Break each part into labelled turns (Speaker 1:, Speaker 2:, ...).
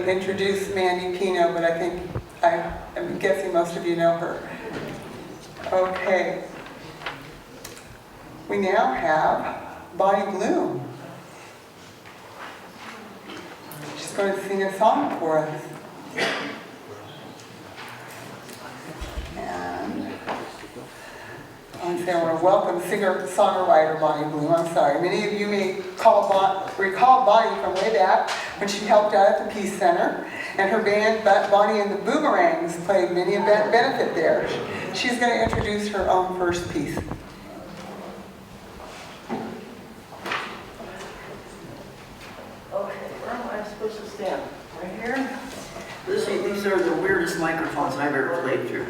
Speaker 1: to introduce Mandy Pino, but I'm guessing most of you know her. Okay. We now have Bonnie Bloom. She's going to sing a song for us. And I want to welcome singer-songwriter Bonnie Bloom. I'm sorry. Many of you may recall Bonnie from way back when she helped out at the Peace Center, and her band, Bonnie and the Boomerangs, played many a benefit there. She's going to introduce her own first piece.
Speaker 2: Okay, where am I supposed to stand? Right here? These are the weirdest microphones I've ever played through.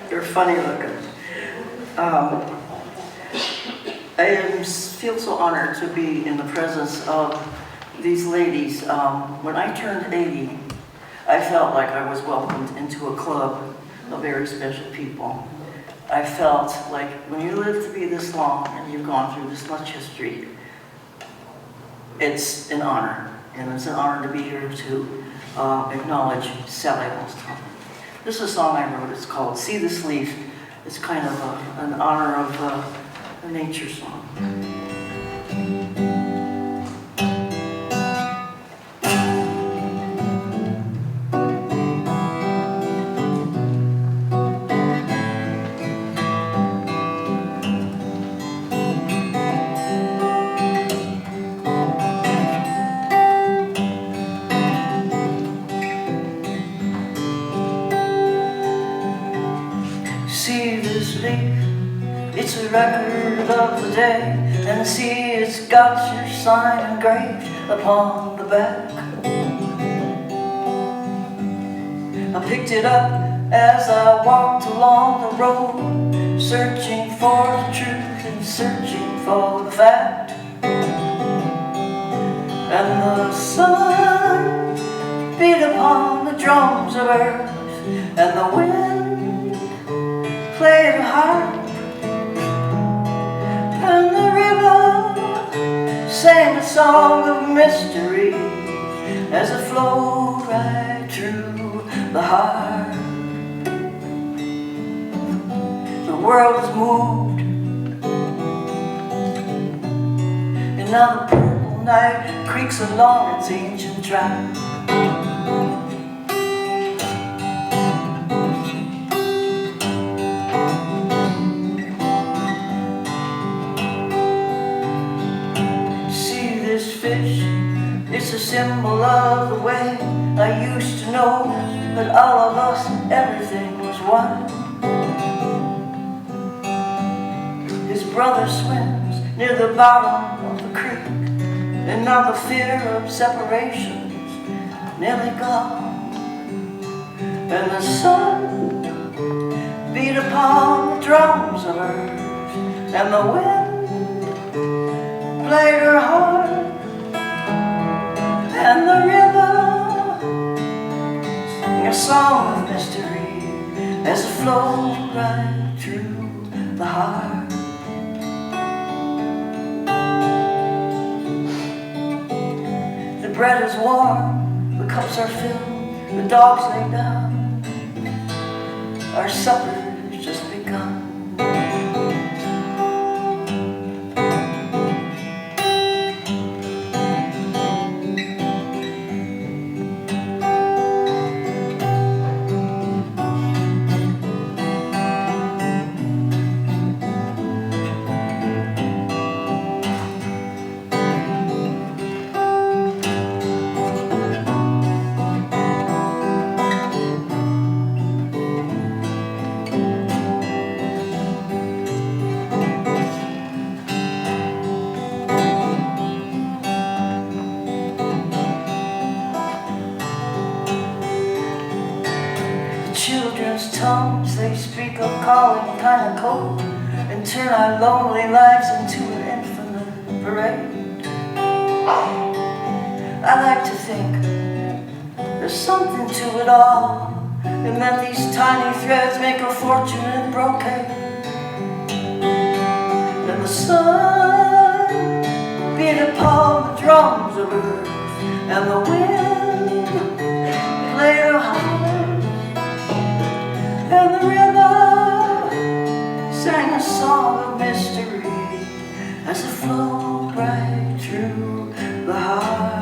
Speaker 2: They're funny looking. I feel so honored to be in the presence of these ladies. When I turned 80, I felt like I was welcomed into a club of very special people. I felt like when you live to be this long and you've gone through this much history, it's an honor, and it's an honor to be here to acknowledge Sally-Alice Thompson. This is a song I wrote. It's called See This Leaf. It's kind of an honor of a nature song. See this leaf, it's a record of the day, and see it's got your sign engraved upon the back. I picked it up as I walked along the road, searching for the truth and searching for the fact. And the sun beat upon the drums of earth, and the wind played a harp, and the river sang a song of mystery as it flowed right through the heart. The world is moved, and now the purple night creaks along its ancient track. It's a symbol of the way I used to know that all of us, everything was one. His brother swims near the bottom of the creek, and now the fear of separation's nearly gone. And the sun beat upon the drums of earth, and the wind played her heart, and the river sang a song of mystery as it flowed right through the heart. The bread is warm, the cups are filled, the dogs lay down, our supper's just begun. Children's tongues, they speak of calling kind of cold, and turn our lonely lives into an infinite parade. I like to think there's something to it all, and that these tiny threads make a fortune in brocade. And the sun beat upon the drums of earth, and the wind played a harp, and the river sang a song of mystery as it flowed right through the heart.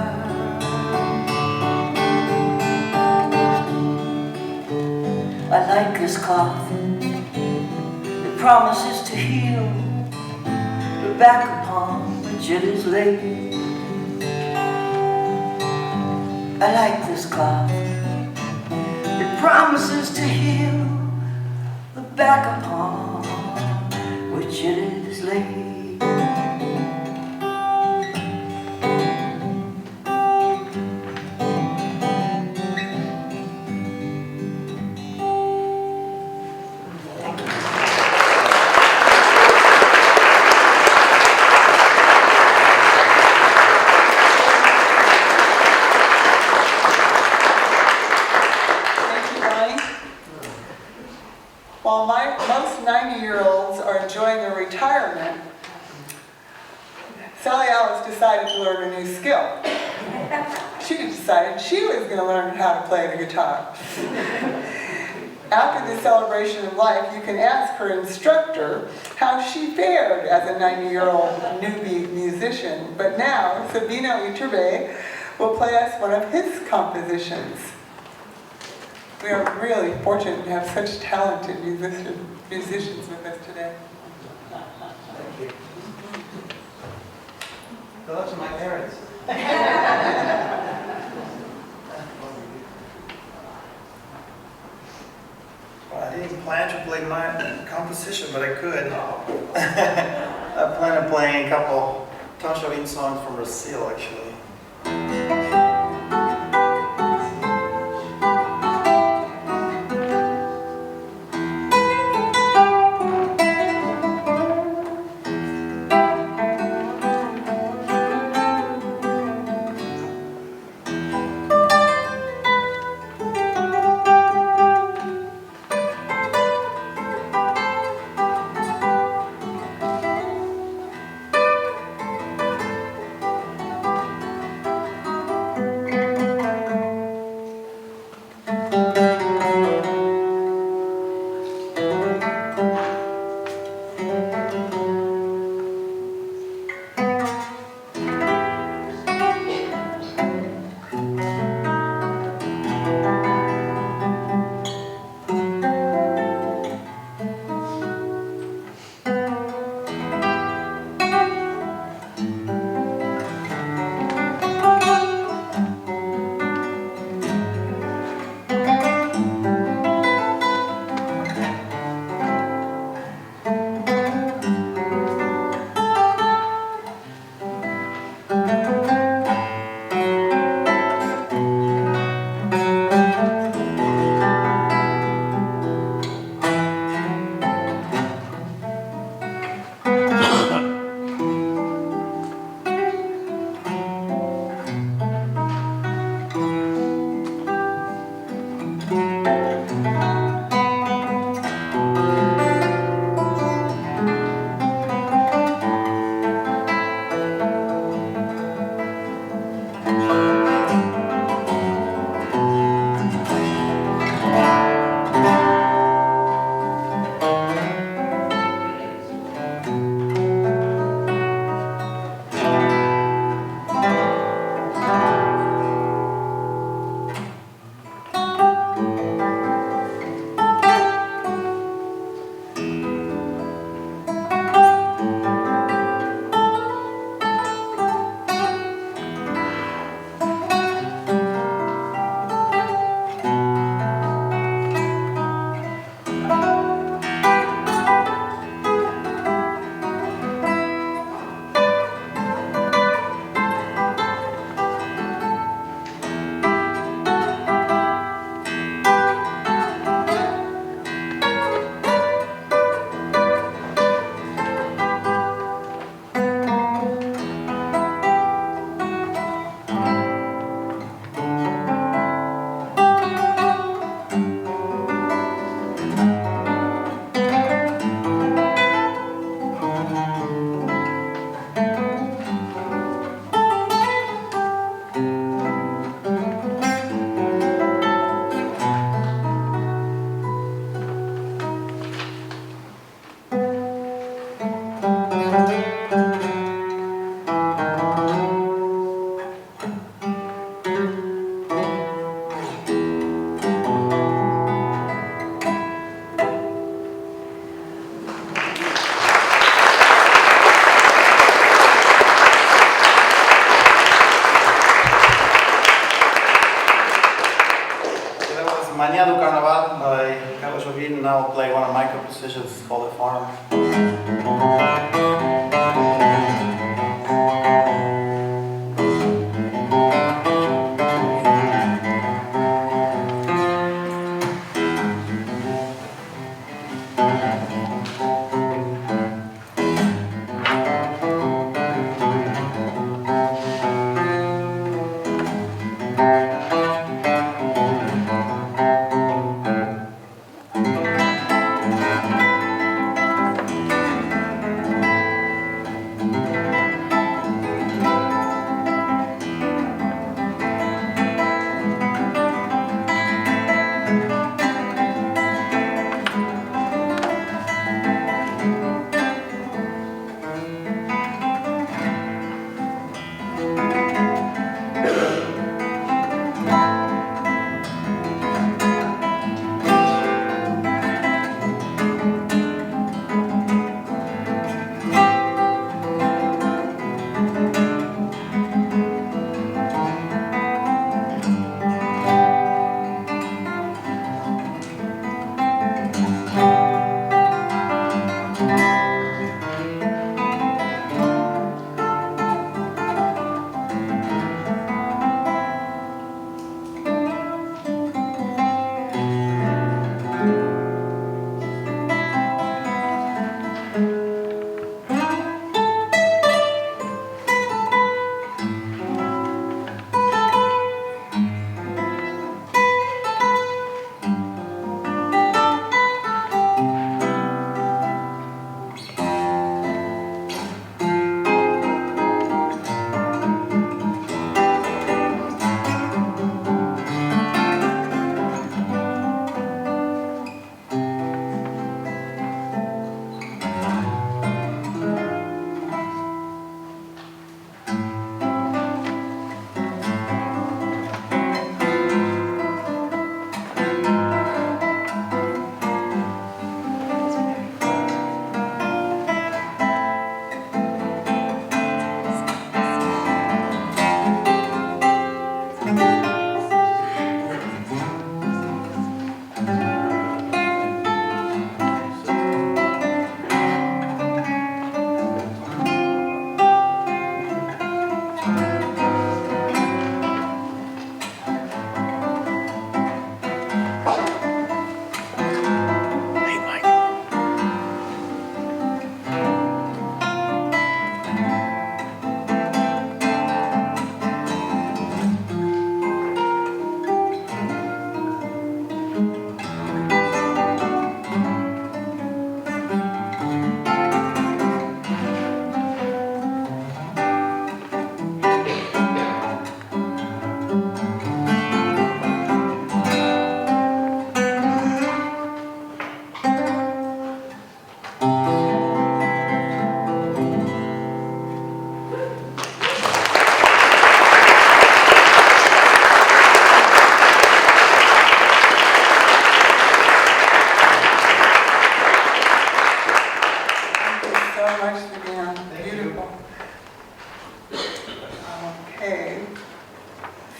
Speaker 2: I like this cloth, it promises to heal the back upon which it is laid. I like this cloth, it promises to heal the back upon which it is laid.
Speaker 1: While most 90-year-olds are enjoying their retirement, Sally-Alice decided to learn a new skill. She decided she was going to learn how to play the guitar. After the celebration of life, you can ask her instructor how she fared as a 90-year-old newbie musician. But now, Sabino Iturbe will play us one of his compositions. We are really fortunate to have such talented musicians with us today.
Speaker 3: Thank you. Hello to my parents. Well, I didn't plan to play my composition, but I could. I plan on playing a couple Toncharin songs from Brazil, actually. Mañana do Carnaval by Carlos Jobim, and I'll play one of my compositions called The Farm.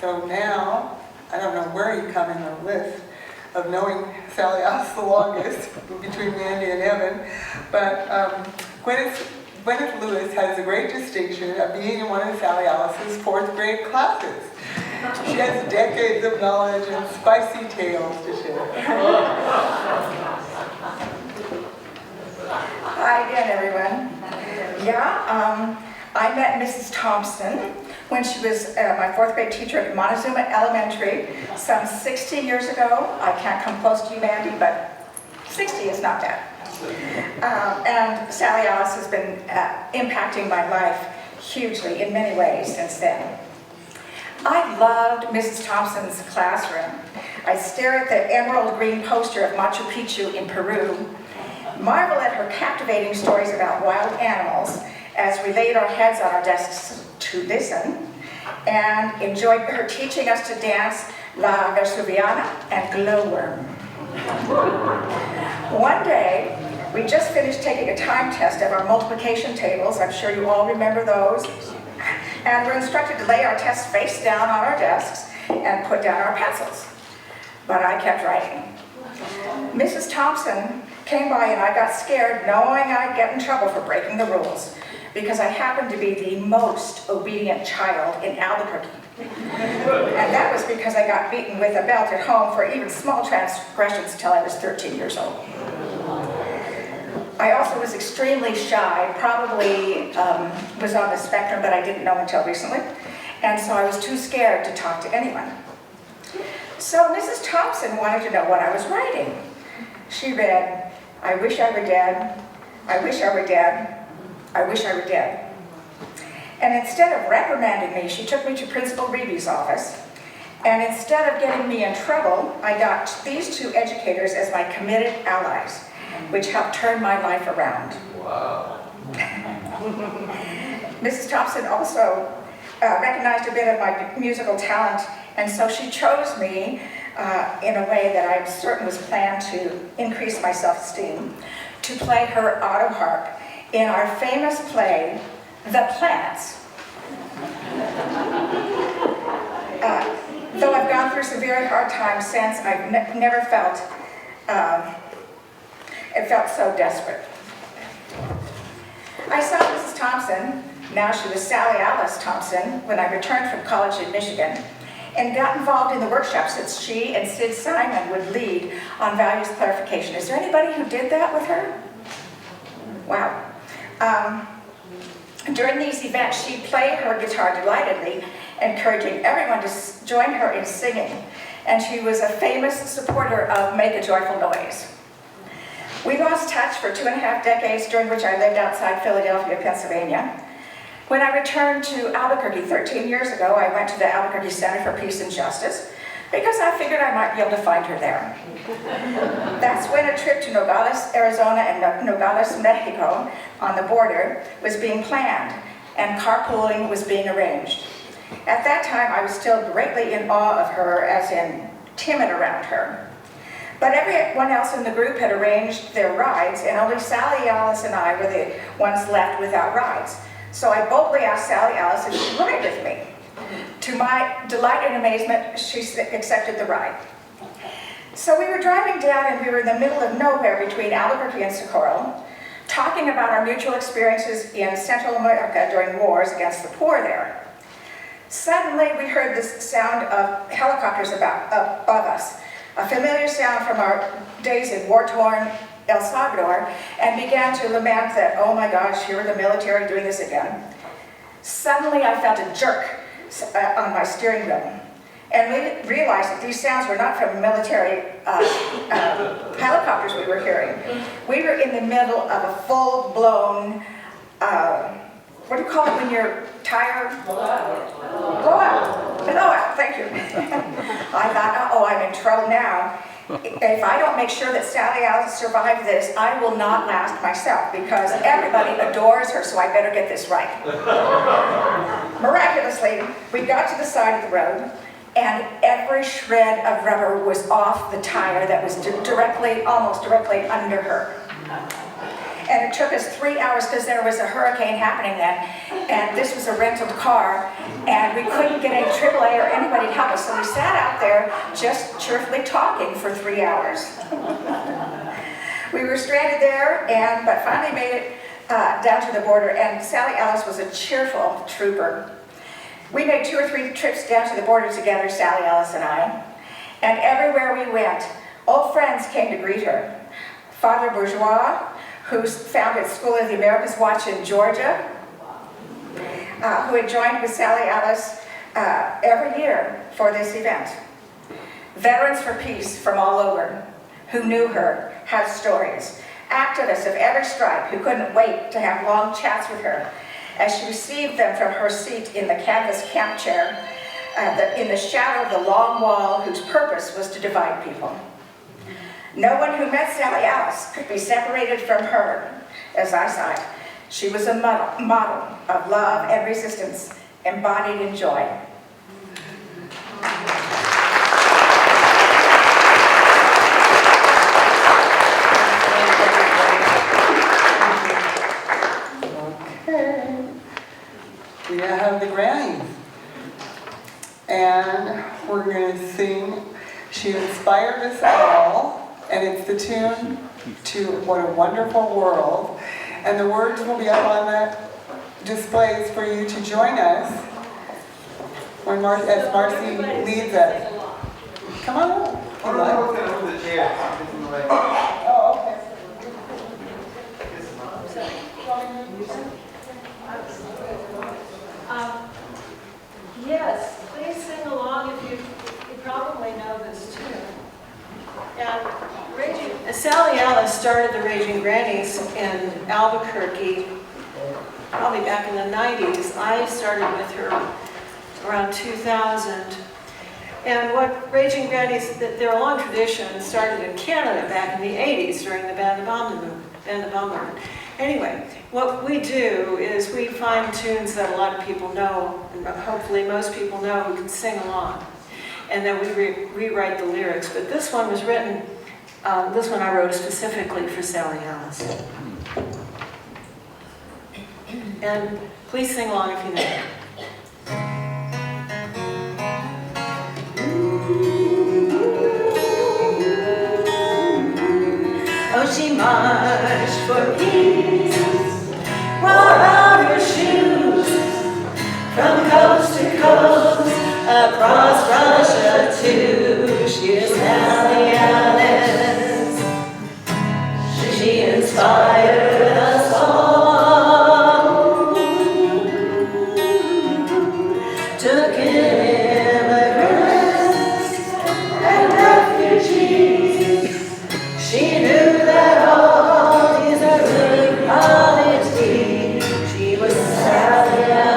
Speaker 1: So now, I don't know where you come in the list of knowing Sally-Alice the longest between Mandy and Evan, but Gwyneth Lewis has the great distinction of being in one of Sally-Alice's fourth grade classes. She has decades of knowledge and spicy tales to share.
Speaker 4: Hi again, everyone. Yeah, I met Mrs. Thompson when she was my fourth grade teacher at Montezuma Elementary some 60 years ago. I can't come close to you, Mandy, but 60 is not bad. And Sally-Alice has been impacting my life hugely in many ways since then. I loved Mrs. Thompson's classroom. I stare at the emerald green poster of Machu Picchu in Peru, marvel at her captivating stories about wild animals as we laid our heads on our desks to listen, and enjoyed her teaching us to dance La Vesuviana and Glowworm. One day, we just finished taking a time test of our multiplication tables. I'm sure you all remember those. And we're instructed to lay our tests face down on our desks and put down our pencils. but I kept writing. Mrs. Thompson came by and I got scared knowing I'd get in trouble for breaking the rules because I happened to be the most obedient child in Albuquerque. And that was because I got beaten with a belt at home for even small transgressions until I was 13 years old. I also was extremely shy, probably was on the spectrum, but I didn't know until recently. And so I was too scared to talk to anyone. So Mrs. Thompson wanted to know what I was writing. She read, "I wish I were dead, I wish I were dead, I wish I were dead." And instead of reprimanding me, she took me to Principal Reeby's office. And instead of getting me in trouble, I got these two educators as my committed allies, which helped turn my life around.
Speaker 3: Wow.
Speaker 4: Mrs. Thompson also recognized a bit of my musical talent, and so she chose me in a way that I'm certain was planned to increase my self-esteem, to play her auto harp in our famous play, The Planets. Though I've gone through some very hard times since, I've never felt, it felt so desperate. I saw Mrs. Thompson, now she was Sally-Alice Thompson, when I returned from college in Michigan, and got involved in the workshops that she and Sid Simon would lead on values clarification. Is there anybody who did that with her? Wow. During these events, she'd play her guitar delightedly, encouraging everyone to join her in singing, and she was a famous supporter of Make a Joyful Noise. We lost touch for 2.5 decades, during which I lived outside Philadelphia, Pennsylvania. When I returned to Albuquerque 13 years ago, I went to the Albuquerque Center for Peace and Justice because I figured I might be able to find her there. That's when a trip to Nogales, Arizona and Nogales, Mexico on the border was being planned and carpooling was being arranged. At that time, I was still greatly in awe of her, as in timid around her. But everyone else in the group had arranged their rides, and only Sally-Alice and I were the ones left without rides. So I boldly asked Sally-Alice if she'd ride with me. To my delight and amazement, she accepted the ride. So we were driving down, and we were in the middle of nowhere between Albuquerque and Socorro, talking about our mutual experiences in Central America during wars against the poor there. Suddenly, we heard this sound of helicopters above us, a familiar sound from our days in war-torn El Salvador, and began to lament that, oh my gosh, here are the military doing this again. Suddenly, I felt a jerk on my steering wheel, and we realized that these sounds were not from military helicopters we were hearing. We were in the middle of a full-blown, what do you call it when your tire? Blowout, thank you. I thought, uh-oh, I'm in trouble now. If I don't make sure that Sally-Alice survived this, I will not last myself, because everybody adores her, so I better get this right. Miraculously, we got to the side of the road, and every shred of rubber was off the tire that was almost directly under her. And it took us 3 hours because there was a hurricane happening then, and this was a rental car, and we couldn't get any AAA or anybody to help us, so we sat out there just cheerfully talking for 3 hours. We were stranded there, but finally made it down to the border, and Sally-Alice was a cheerful trooper. We made 2 or 3 trips down to the border together, Sally-Alice and I, and everywhere we went, old friends came to greet her. Father Bourgeois, who founded School of the Americas Watch in Georgia, who had joined with Sally-Alice every year for this event. Veterans for Peace from all over, who knew her, had stories. Activists of every stripe who couldn't wait to have long chats with her as she received them from her seat in the canvas camp chair in the shadow of the long wall whose purpose was to divide people. No one who met Sally-Alice could be separated from her, as I saw it. She was a model of love and resistance, embodied in joy.
Speaker 1: Okay. We have the Grannies. And we're going to sing She inspired us all, and it's the tune to What a Wonderful World. And the words will be up on the displays for you to join us when as Marcy leads us. Come on up.
Speaker 3: I don't know what's going to move the chair. It's in the way.
Speaker 1: Oh, okay.
Speaker 5: Yes, please sing along if you probably know this tune. And Sally-Alice started the Raging Grannies in Albuquerque, probably back in the 90s. I started with her around 2000. And what Raging Grannies, their long tradition, started in Canada back in the 80s during the Band of Bomb movement. Anyway, what we do is we find tunes that a lot of people know, and hopefully most people know who can sing along. And then we rewrite the lyrics. But this one was written, this one I wrote specifically for Sally-Alice. And please sing along if you know it. Oh, she marched for peace, wore out her shoes, from coast to coast, across Russia too. She is Sally-Alice. She inspired us all. Took immigrants and refugees. She knew that all these are reality. She was Sally-Alice.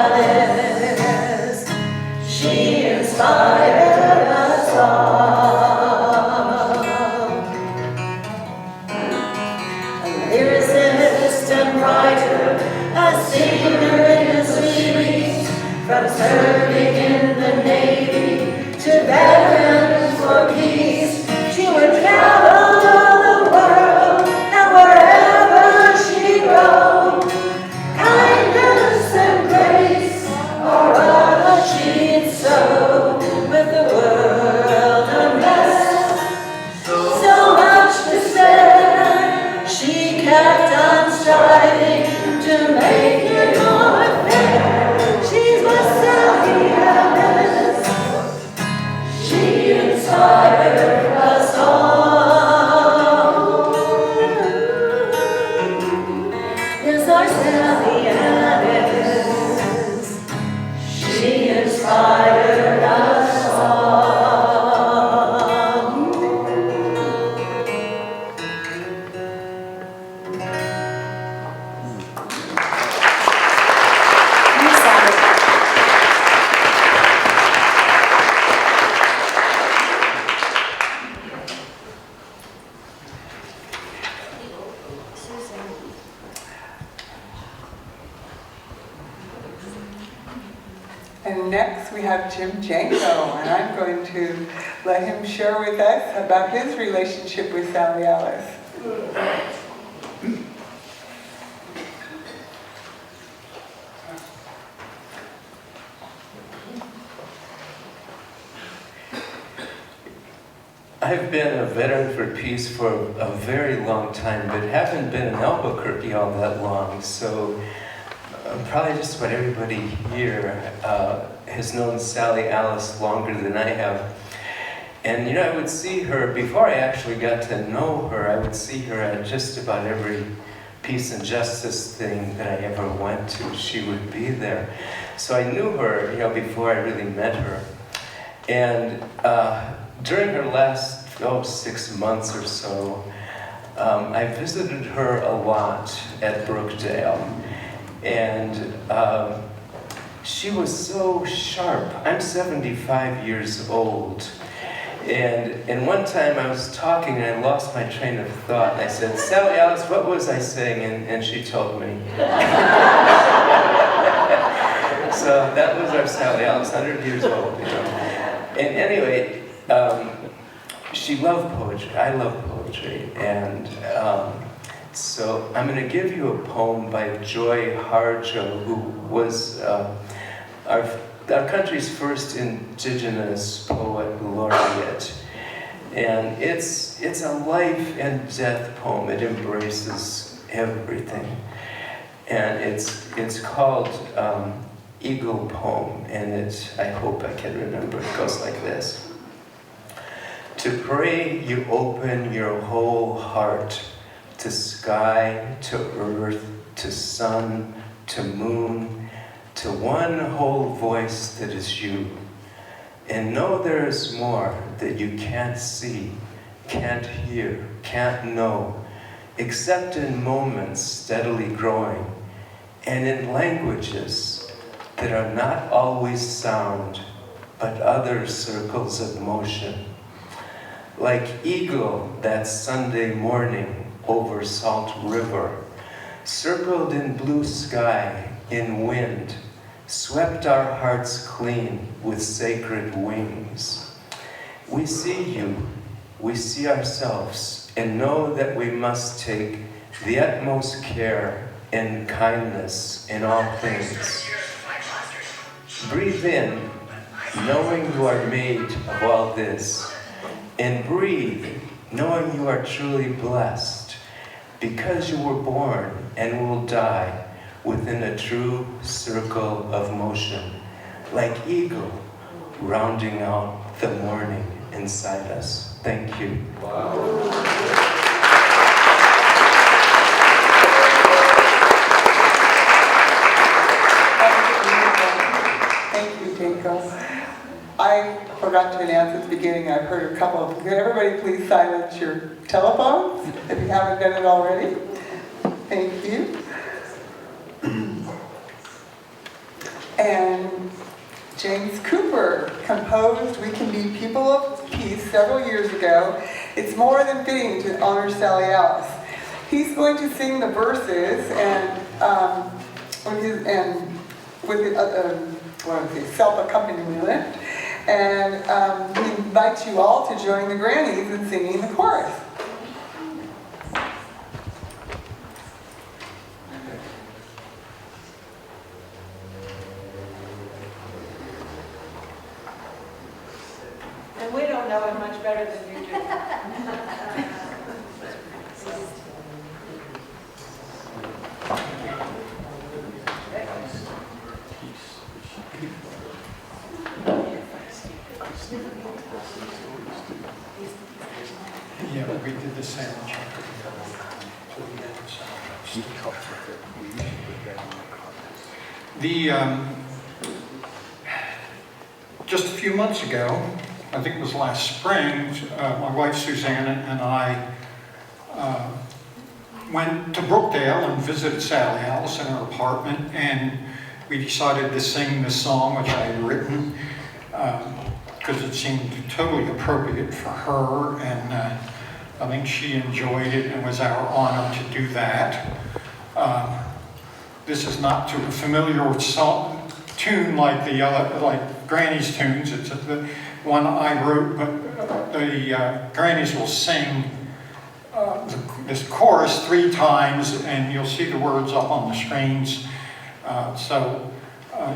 Speaker 5: She inspired us all. A lyricist and writer, a singer in the streets, from serving in the Navy to veterans for peace. She would travel the world, and wherever she'd go, kindness and grace are what she'd sow. With the world a mess, so much to say, she kept on striving to make it more fair. She's my Sally-Alice. She inspired us all. Yes, our Sally-Alice. She inspired us all. You sang it.
Speaker 1: And next we have Jim Janko, and I'm going to let him share with us about his relationship with Sally-Alice.
Speaker 6: I've been a veteran for peace for a very long time, but haven't been in Albuquerque all that long, so probably just about everybody here has known Sally-Alice longer than I have. And you know, I would see her, before I actually got to know her, I would see her at just about every peace and justice thing that I ever went to. She would be there. So I knew her, you know, before I really met her. And during her last, 6 months or so, I visited her a lot at Brookdale. And she was so sharp. I'm 75 years old. And one time I was talking and I lost my train of thought. And I said, Sally-Alice, what was I saying? And she told me. So that was our Sally-Alice, 100 years old, you know. And anyway, she loved poetry. I love poetry. And so I'm going to give you a poem by Joy Harjo, who was our country's first indigenous poet laureate. And it's a life and death poem. It embraces everything. And it's called Eagle Poem, and I hope I can remember. It goes like this. To pray, you open your whole heart to sky, to earth, to sun, to moon, to one whole voice that is you. And know there is more that you can't see, can't hear, can't know, except in moments steadily growing, and in languages that are not always sound, but other circles of motion. Like eagle that Sunday morning over Salt River, circled in blue sky, in wind, swept our hearts clean with sacred wings. We see you, we see ourselves, and know that we must take the utmost care and kindness in all things. Breathe in, knowing you are made of all this, and breathe, knowing you are truly blessed, because you were born and will die within a true circle of motion, like eagle rounding out the morning inside us. Thank you.
Speaker 1: Thank you, Dinko. I forgot to announce at the beginning, I've heard a couple of, could everybody please silence your telephones if you haven't done it already? Thank you. And James Cooper composed We Can Be People of Peace several years ago. It's more than fitting to honor Sally-Alice. He's going to sing the verses and with self-accompaniment. And he invites you all to join the grannies in singing the chorus.
Speaker 5: And we don't know it much better than you do.
Speaker 7: Yeah, we did the sandwich. Just a few months ago, I think it was last spring, my wife Susanna and I went to Brookdale and visited Sally-Alice in her apartment, and we decided to sing this song, which I had written, because it seemed totally appropriate for her, and I think she enjoyed it, and it was our honor to do that. This is not too familiar with tune like the other, like Granny's tunes. It's the one I wrote, but the Grannies will sing this chorus 3 times, and you'll see the words up on the screens. So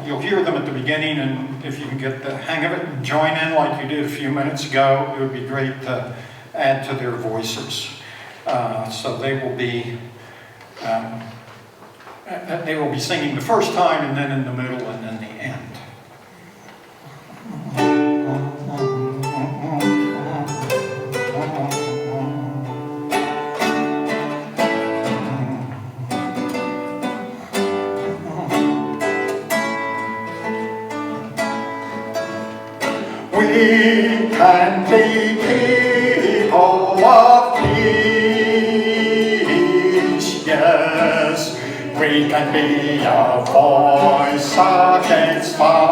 Speaker 7: you'll hear them at the beginning, and if you can get the hang of it and join in like you did a few minutes ago, it would be great to add to their voices. So they will be singing the first time, and then in the middle, and then the end. We can be people of peace, yes. We can be a voice against violence.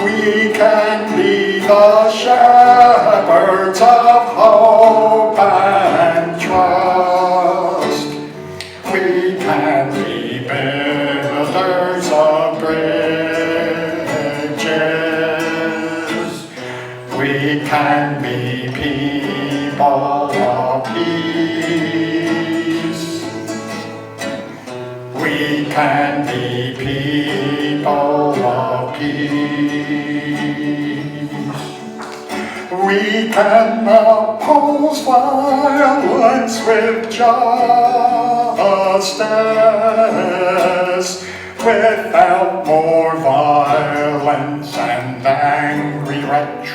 Speaker 7: We can be the shepherds of hope and trust. We can be builders of bridges. We can be people of peace. We can be people of peace. We can oppose violence with justice without more violence and angry retribution.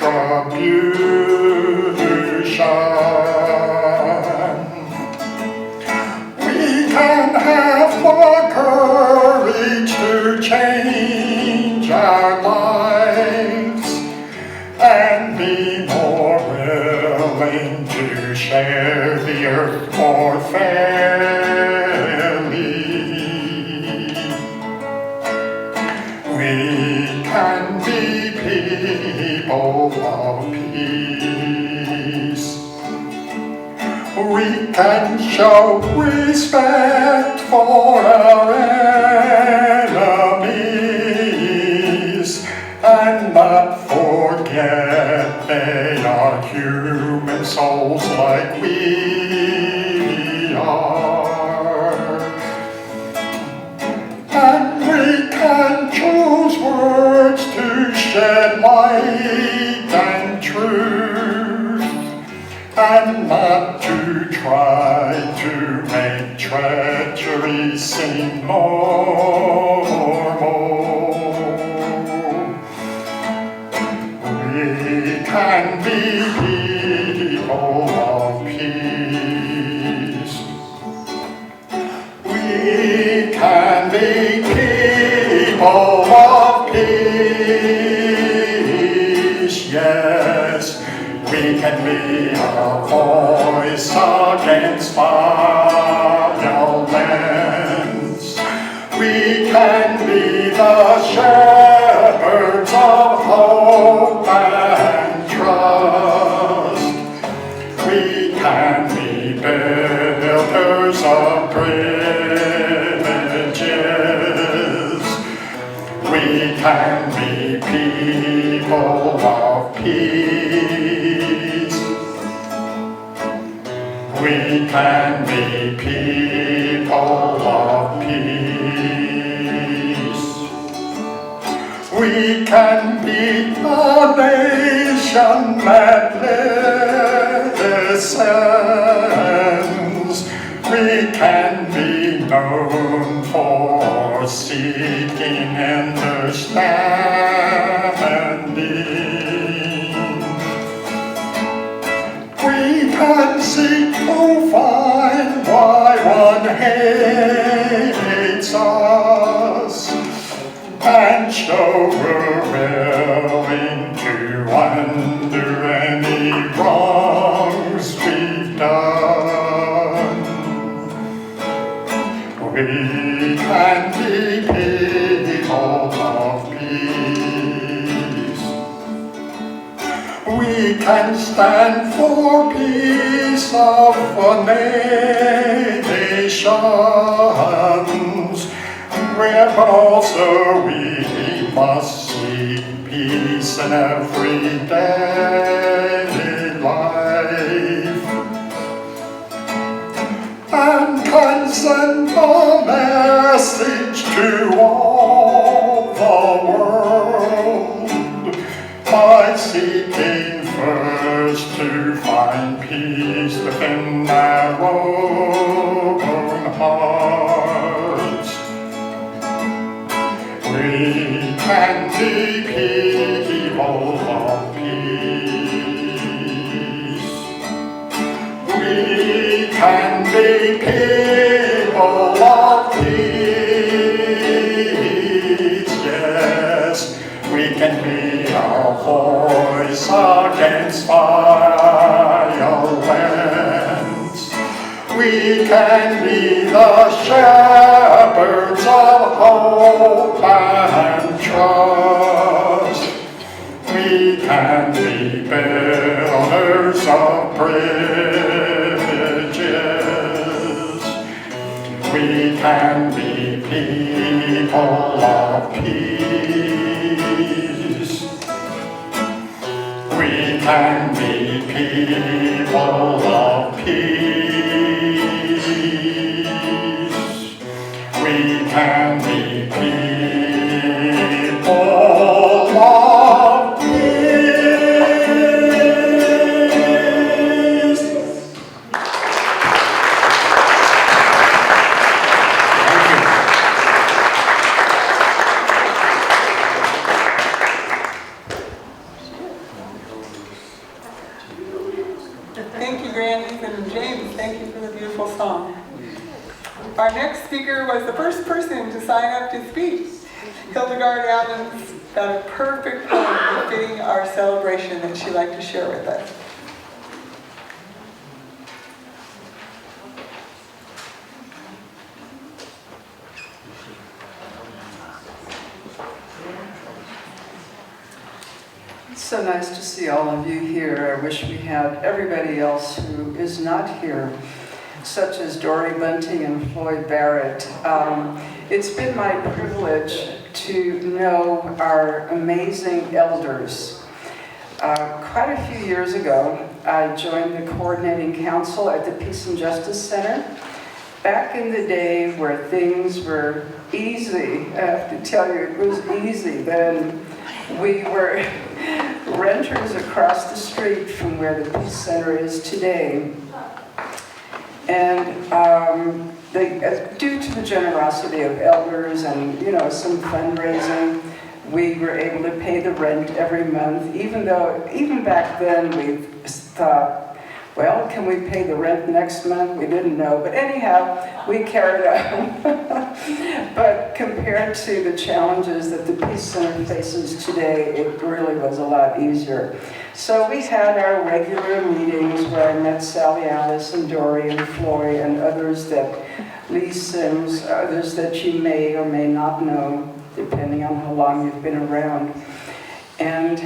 Speaker 7: We can have the courage to change our lives and be more willing to share the earth more fairly. We can be people of peace. We can show respect for our enemies and not forget they are human souls like we are. And we can choose words to shed light and truth, and not to try to make treachery seem normal. We can be people of peace. We can be people of peace, yes. We can be a voice against violence. We can be the shepherds of hope and trust. We can be builders of bridges. We can be people of peace. We can be people of peace. We can be a nation that listens. We can be known for seeking understanding. We can seek to find why one hates us and show we're willing to undo any wrongs we've done. We can be people of peace. We can stand for peace of the nations, but also we must seek peace in everyday life, and can send a message to all the world by seeking first to find peace within their own hearts. We can be people of peace. We can be people of peace, yes. We can be a voice against violence. We can be the shepherds of hope and trust. We can be builders of bridges. We can be people of peace. We can be people of peace. We can be people of peace.
Speaker 1: you, Grannies, and James, thank you for the beautiful song. Our next speaker was the first person to sign up to speak. Hildegard Adams got a perfect poem befitting our celebration that she'd like to share with us.
Speaker 8: It's so nice to see all of you here. I wish we had everybody else who is not here, such as Dory Bunting and Floyd Barrett. It's been my privilege to know our amazing elders. Quite a few years ago, I joined the coordinating council at the Peace and Justice Center. Back in the day where things were easy, I have to tell you, it was easy then. We were renters across the street from where the Peace Center is today. And due to the generosity of elders and, some fundraising, we were able to pay the rent every month, even back then we thought, well, can we pay the rent next month? We didn't know, but anyhow, we carried on. But compared to the challenges that the Peace Center faces today, it really was a lot easier. So we had our regular meetings where I met Sally-Alice and Dory and Floyd and others Lee Sims, others that you may or may not know, depending on how long you've been around. And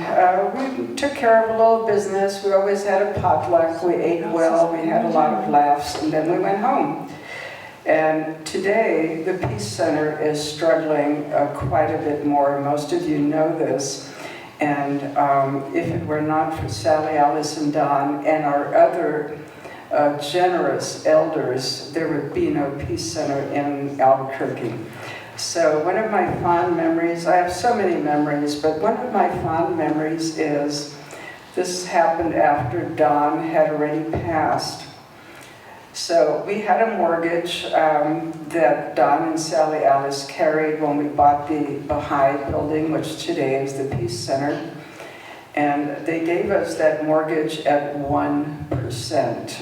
Speaker 8: we took care of a little business. We always had a potluck. We ate well. We had a lot of laughs, and then we went home. And today, the Peace Center is struggling quite a bit more. Most of you know this. And if it were not for Sally-Alice and Don and our other generous elders, there would be no Peace Center in Albuquerque. So one of my fond memories, I have so many memories, but one of my fond memories is this happened after Don had already passed. So we had a mortgage that Don and Sally-Alice carried when we bought the Baha'i building, which today is the Peace Center. And they gave us that mortgage at 1%.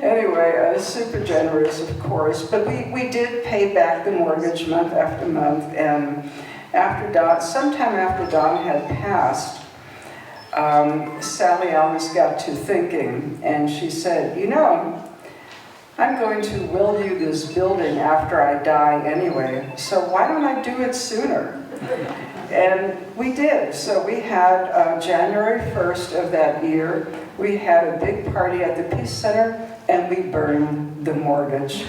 Speaker 8: Anyway, I was super generous, of course, but we did pay back the mortgage month after month. And sometime after Don had passed, Sally-Alice got to thinking, and she said, I'm going to will you this building after I die anyway, so why don't I do it sooner? And we did. So we had January 1st of that year, we had a big party at the Peace Center, and we burned the mortgage.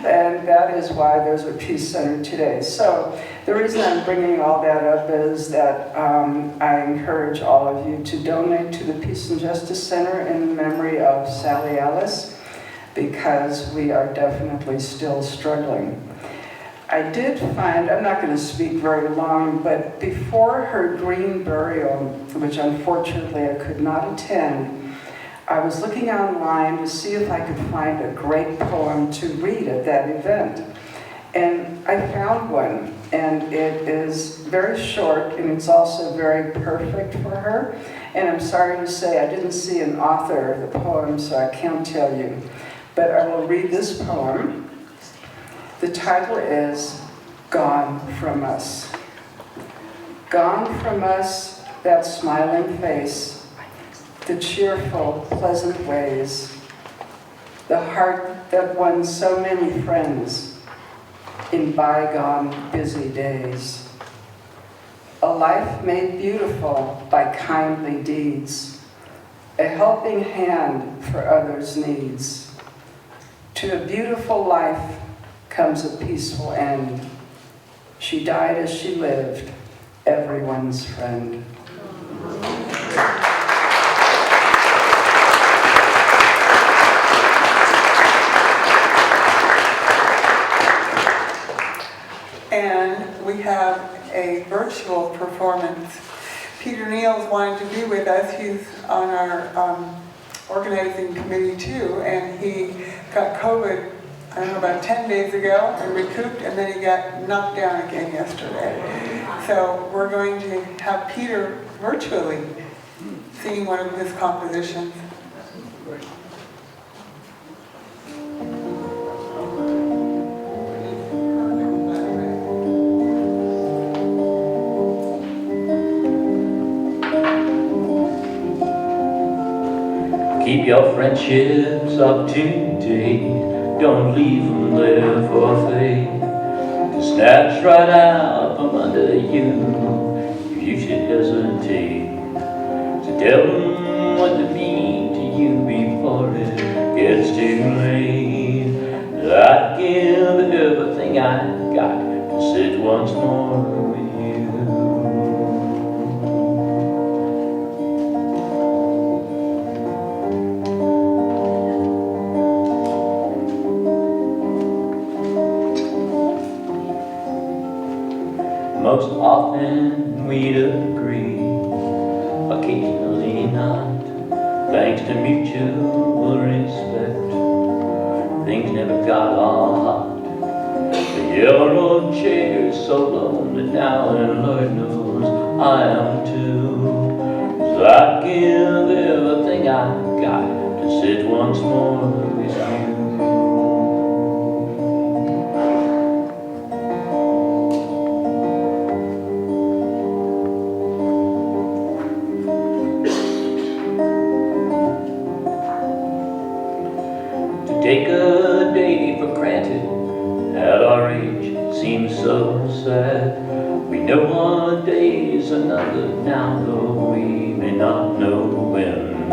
Speaker 8: And that is why there's a Peace Center today. So the reason I'm bringing all that up is that I encourage all of you to donate to the Peace and Justice Center in memory of Sally-Alice, because we are definitely still struggling. I did find, I'm not going to speak very long, but before her green burial, which unfortunately I could not attend, I was looking online to see if I could find a great poem to read at that event. And I found one, and it is very short, and it's also very perfect for her. And I'm sorry to say I didn't see an author of the poem, so I can't tell you. But I will read this poem. The title is Gone From Us. Gone from us, that smiling face, the cheerful, pleasant ways, the heart that won so many friends in bygone, busy days. A life made beautiful by kindly deeds, a helping hand for others' needs. To a beautiful life comes a peaceful end. She died as she lived, everyone's friend.
Speaker 1: And we have a virtual performance. Peter Neal's wanted to be with us. He's on our organizing committee too, and he got COVID I don't know, about 10 days ago and recouped, and then he got knocked down again yesterday. So we're going to have Peter virtually singing one of his compositions.
Speaker 9: Keep your friendships up to date. Don't leave them there for fate to snatch right out from under you. If you should hesitate to tell them what they mean to you before it gets too late, I'd give everything I got to sit once more with you. Most often we'd agree, occasionally not, thanks to mutual respect. Things never got all hot. The yellow chair's so lonely now, and Lord knows I am too. So I'd give everything I got to sit once more with you. Take a day for granted at our age seems so sad. We know one day's another now, though we may not know when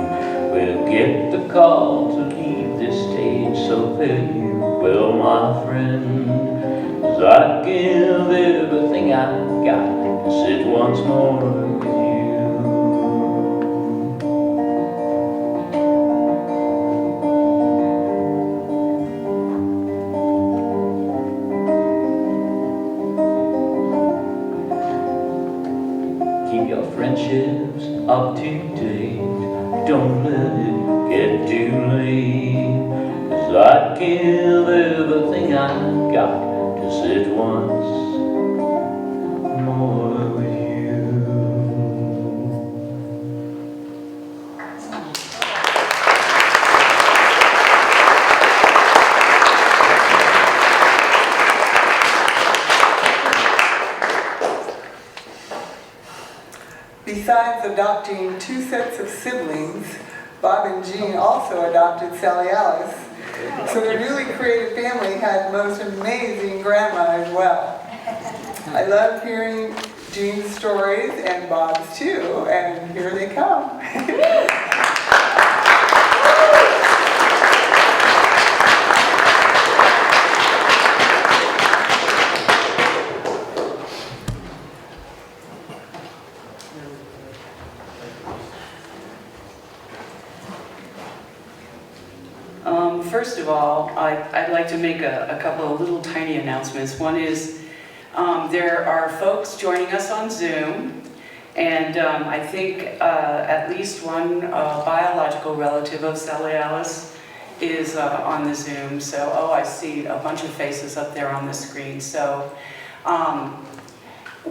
Speaker 9: we'll get the call to leave this stage. So fare you well, my friend, as I give everything I got to sit once more with you. Keep your friendships up to date. Don't let it get too late, 'cause I'd give everything I got to sit once more with you.
Speaker 1: Besides adopting 2 sets of siblings, Bob and Jean also adopted Sally-Alice. So their newly created family had the most amazing grandma as well. I love hearing Jean's stories and Bob's too, and here they come.
Speaker 10: First of all, I'd like to make a couple of little tiny announcements. One is there are folks joining us on Zoom, and I think at least one biological relative of Sally-Alice is on the Zoom. So, oh, I see a bunch of faces up there on the screen. So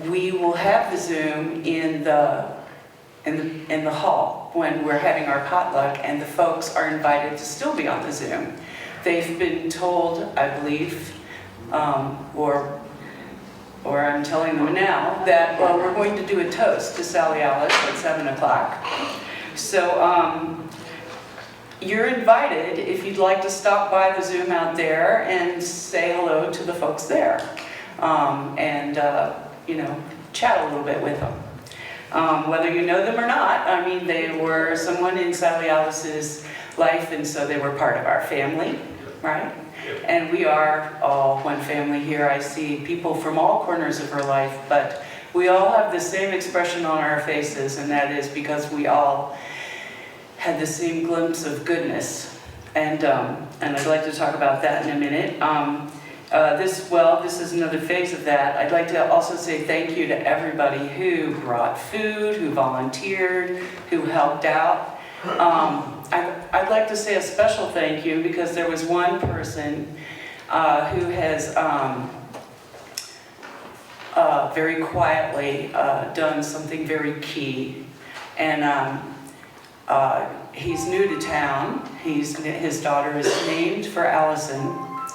Speaker 10: we will have the Zoom in the hall when we're having our potluck, and the folks are invited to still be on the Zoom. They've been told, I believe, or I'm telling them now, that we're going to do a toast to Sally-Alice at 7 o'clock. So you're invited if you'd like to stop by the Zoom out there and say hello to the folks there, and you know, chat a little bit with them. Whether you know them or not, I mean, they were someone in Sally-Alice's life, and so they were part of our family, right? And we are all one family here. I see people from all corners of her life, but we all have the same expression on our faces, and that is because we all had the same glimpse of goodness. And I'd like to talk about that in a minute. This is another phase of that. I'd like to also say thank you to everybody who brought food, who volunteered, who helped out. I'd like to say a special thank you because there was one person who has very quietly done something very key. And he's new to town. His daughter is named for Allison,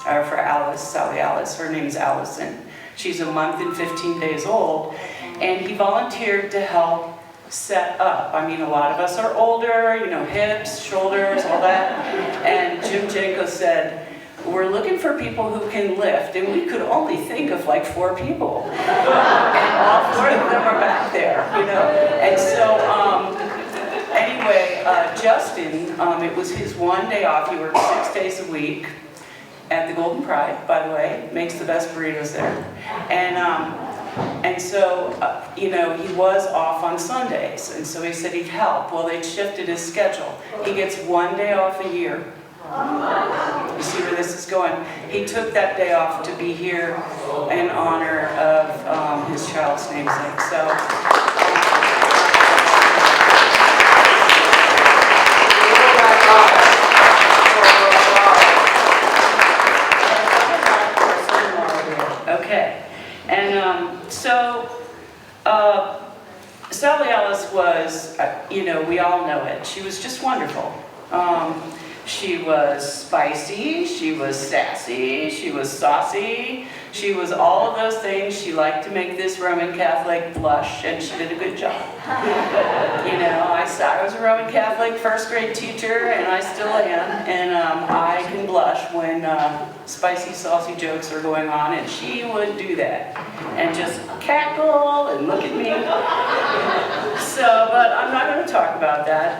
Speaker 10: or for Alice, Sally-Alice. Her name's Allison. She's a month and 15 days old. And he volunteered to help set up. I mean, a lot of us are older, you know, hips, shoulders, all that. And Jim Janko said, we're looking for people who can lift, and we could only think of like 4 people. And all 4 of them are back there, you know? And so, anyway, Justin, it was his one day off. He worked 6 days a week at the Golden Pride, by the way, makes the best burritos there. And so, you know, he was off on Sundays, and so he said he'd help. Well, they'd shifted his schedule. He gets 1 day off a year. You see where this is going? He took that day off to be here in honor of his child's namesake. So. Okay, and Sally-Alice was, you know, we all know it. She was just wonderful. She was spicy, she was sassy, she was saucy, she was all of those things. She liked to make this Roman Catholic blush, and she did a good job. You know, I was a Roman Catholic first grade teacher, and I still am, and I can blush when spicy, saucy jokes are going on, and she would do that, and just cackle and look at me. So, but I'm not going to talk about that.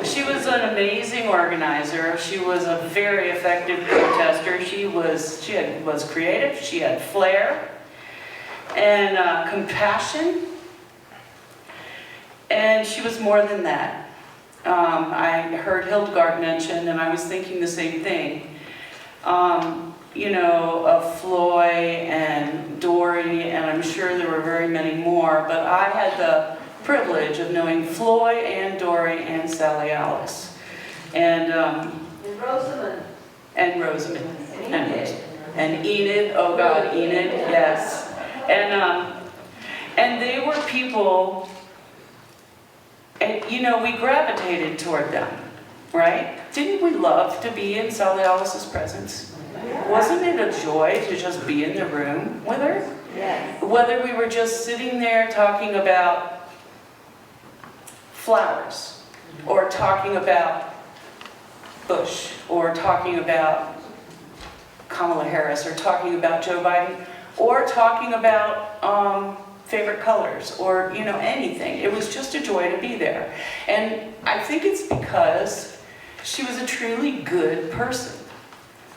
Speaker 10: She was an amazing organizer. She was a very effective protester. She was creative. She had flair and compassion, and she was more than that. I heard Hildegard mentioned, and I was thinking the same thing. You know, of Floy and Dory, and I'm sure there were very many more, but I had the privilege of knowing Floy and Dory and Sally-Alice. And
Speaker 5: Rosamond.
Speaker 10: And Rosamond. And Enid, oh God, Enid, yes. And they were people, and you know, we gravitated toward them, right? Didn't we love to be in Sally-Alice's presence? Wasn't it a joy to just be in the room with her?
Speaker 5: Yes.
Speaker 10: Whether we were just sitting there talking about flowers, or talking about Bush, or talking about Kamala Harris, or talking about Joe Biden, or talking about favorite colors, or, you know, anything. It was just a joy to be there. And I think it's because she was a truly good person.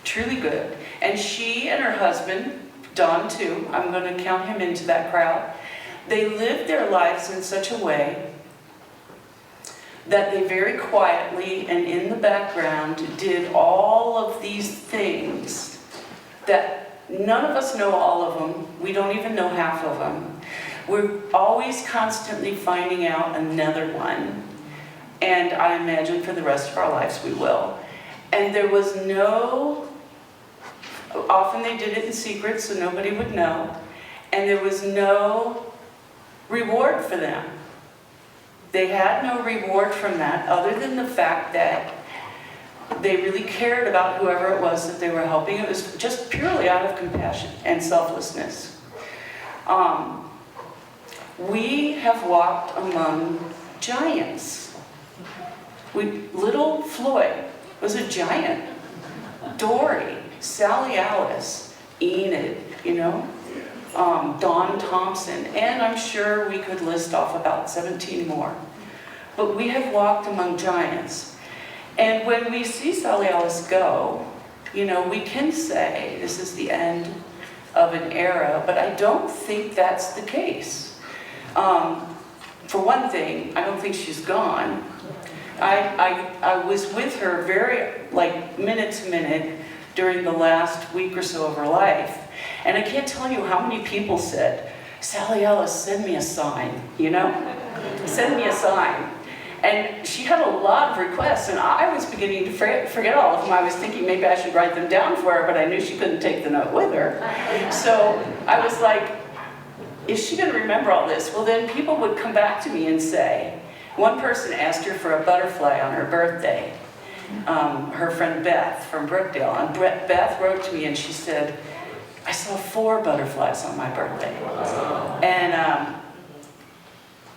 Speaker 10: Truly good. And she and her husband, Don too, I'm going to count him into that crowd, they lived their lives in such a way that they very quietly and in the background did all of these things that none of us know all of them. We don't even know half of them. We're always constantly finding out another one. And I imagine for the rest of our lives we will. And there was no, often they did it in secret so nobody would know, and there was no reward for them. They had no reward from that other than the fact that they really cared about whoever it was that they were helping. It was just purely out of compassion and selflessness. We have walked among giants. Little Floyd was a giant. Dory, Sally-Alice, Enid, you know, Dawn Thompson, and I'm sure we could list off about 17 more. But we have walked among giants. And when we see Sally-Alice go, you know, we can say this is the end of an era, but I don't think that's the case. For one thing, I don't think she's gone. I was with her very, like, minute to minute during the last week or so of her life. And I can't tell you how many people said, Sally-Alice, send me a sign, you know? Send me a sign. And she had a lot of requests, and I was beginning to forget all of them. I was thinking maybe I should write them down for her, but I knew she couldn't take the note with her. So I was like, is she going to remember all this? Well, then people would come back to me and say, one person asked her for a butterfly on her birthday, her friend Beth from Brookdale. And Beth wrote to me and she said, I saw 4 butterflies on my birthday. And,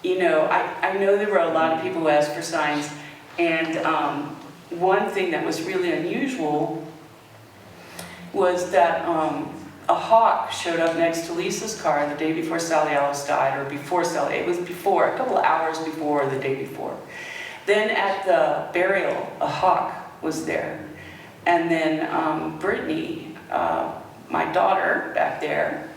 Speaker 10: you know, I know there were a lot of people who asked for signs, and one thing that was really unusual was that a hawk showed up next to Lisa's car the day before Sally-Alice died, or before Sally, it was before, a couple of hours before the day before. Then at the burial, a hawk was there. And then Brittany, my daughter back there,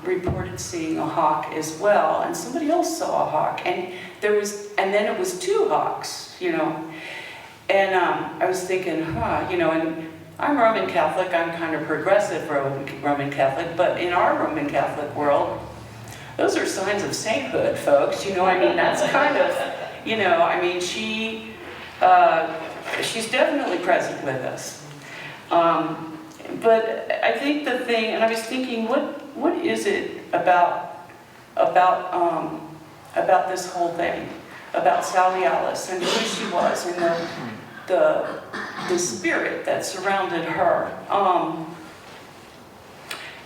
Speaker 10: reported seeing a hawk as well, and somebody else saw a hawk, and then it was 2 hawks, you know. And I was thinking, you know, and I'm Roman Catholic, I'm kind of progressive Roman Catholic, but in our Roman Catholic world, those are signs of sainthood, folks, you know. I mean, that's kind of, you know, I mean, she's definitely present with us. But I think the thing, and I was thinking, what is it about this whole thing, about Sally-Alice and who she was, and the spirit that surrounded her.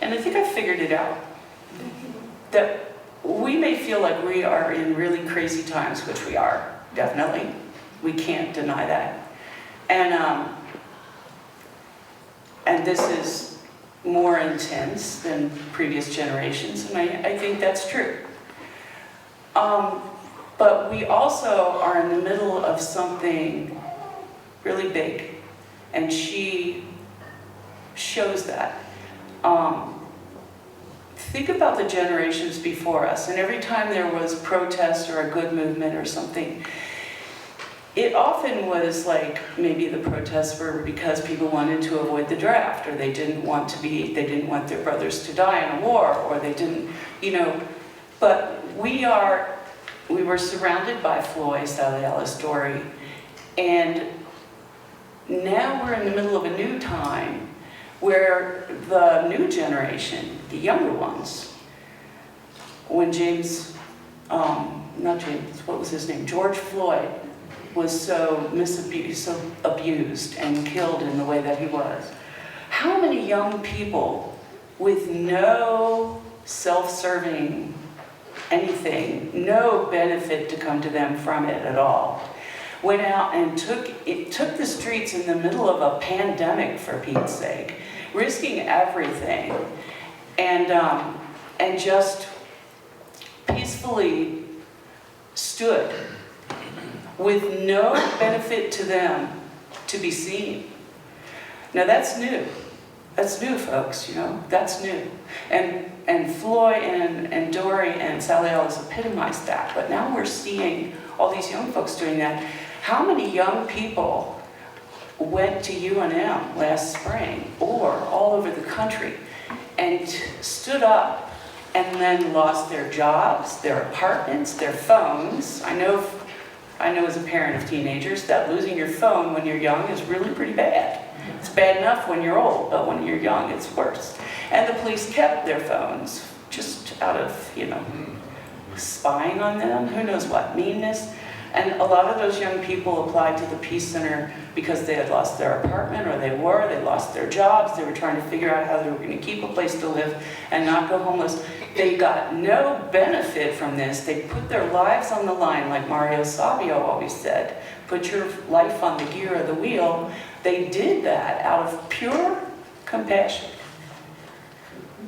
Speaker 10: And I think I figured it out. That we may feel like we are in really crazy times, which we are, definitely. We can't deny that. And this is more intense than previous generations, and I think that's true. But we also are in the middle of something really big, and she shows that. Think about the generations before us, and every time there was protest or a good movement or something, it often was like maybe the protests were because people wanted to avoid the draft, or they didn't want their brothers to die in a war, or they didn't, you know. But we were surrounded by Floyd, Sally-Alice story, and now we're in the middle of a new time where the new generation, the younger ones, when George Floyd was so abused and killed in the way that he was. How many young people with no self-serving anything, no benefit to come to them from it at all, went out and took the streets in the middle of a pandemic, for Pete's sake, risking everything, and just peacefully stood with no benefit to them to be seen. Now that's new. That's new, folks, you know, that's new. And Floyd and Dory and Sally-Alice epitomized that, but now we're seeing all these young folks doing that. How many young people went to UNM last spring, or all over the country, and stood up and then lost their jobs, their apartments, their phones? I know as a parent of teenagers that losing your phone when you're young is really pretty bad. It's bad enough when you're old, but when you're young, it's worse. And the police kept their phones just out of, you know, spying on them, who knows what, meanness. And a lot of those young people applied to the Peace Center because they had lost their apartment, or they lost their jobs, they were trying to figure out how they were going to keep a place to live and not go homeless. They got no benefit from this. They put their lives on the line, like Mario Savio always said, put your life on the gear of the wheel. They did that out of pure compassion.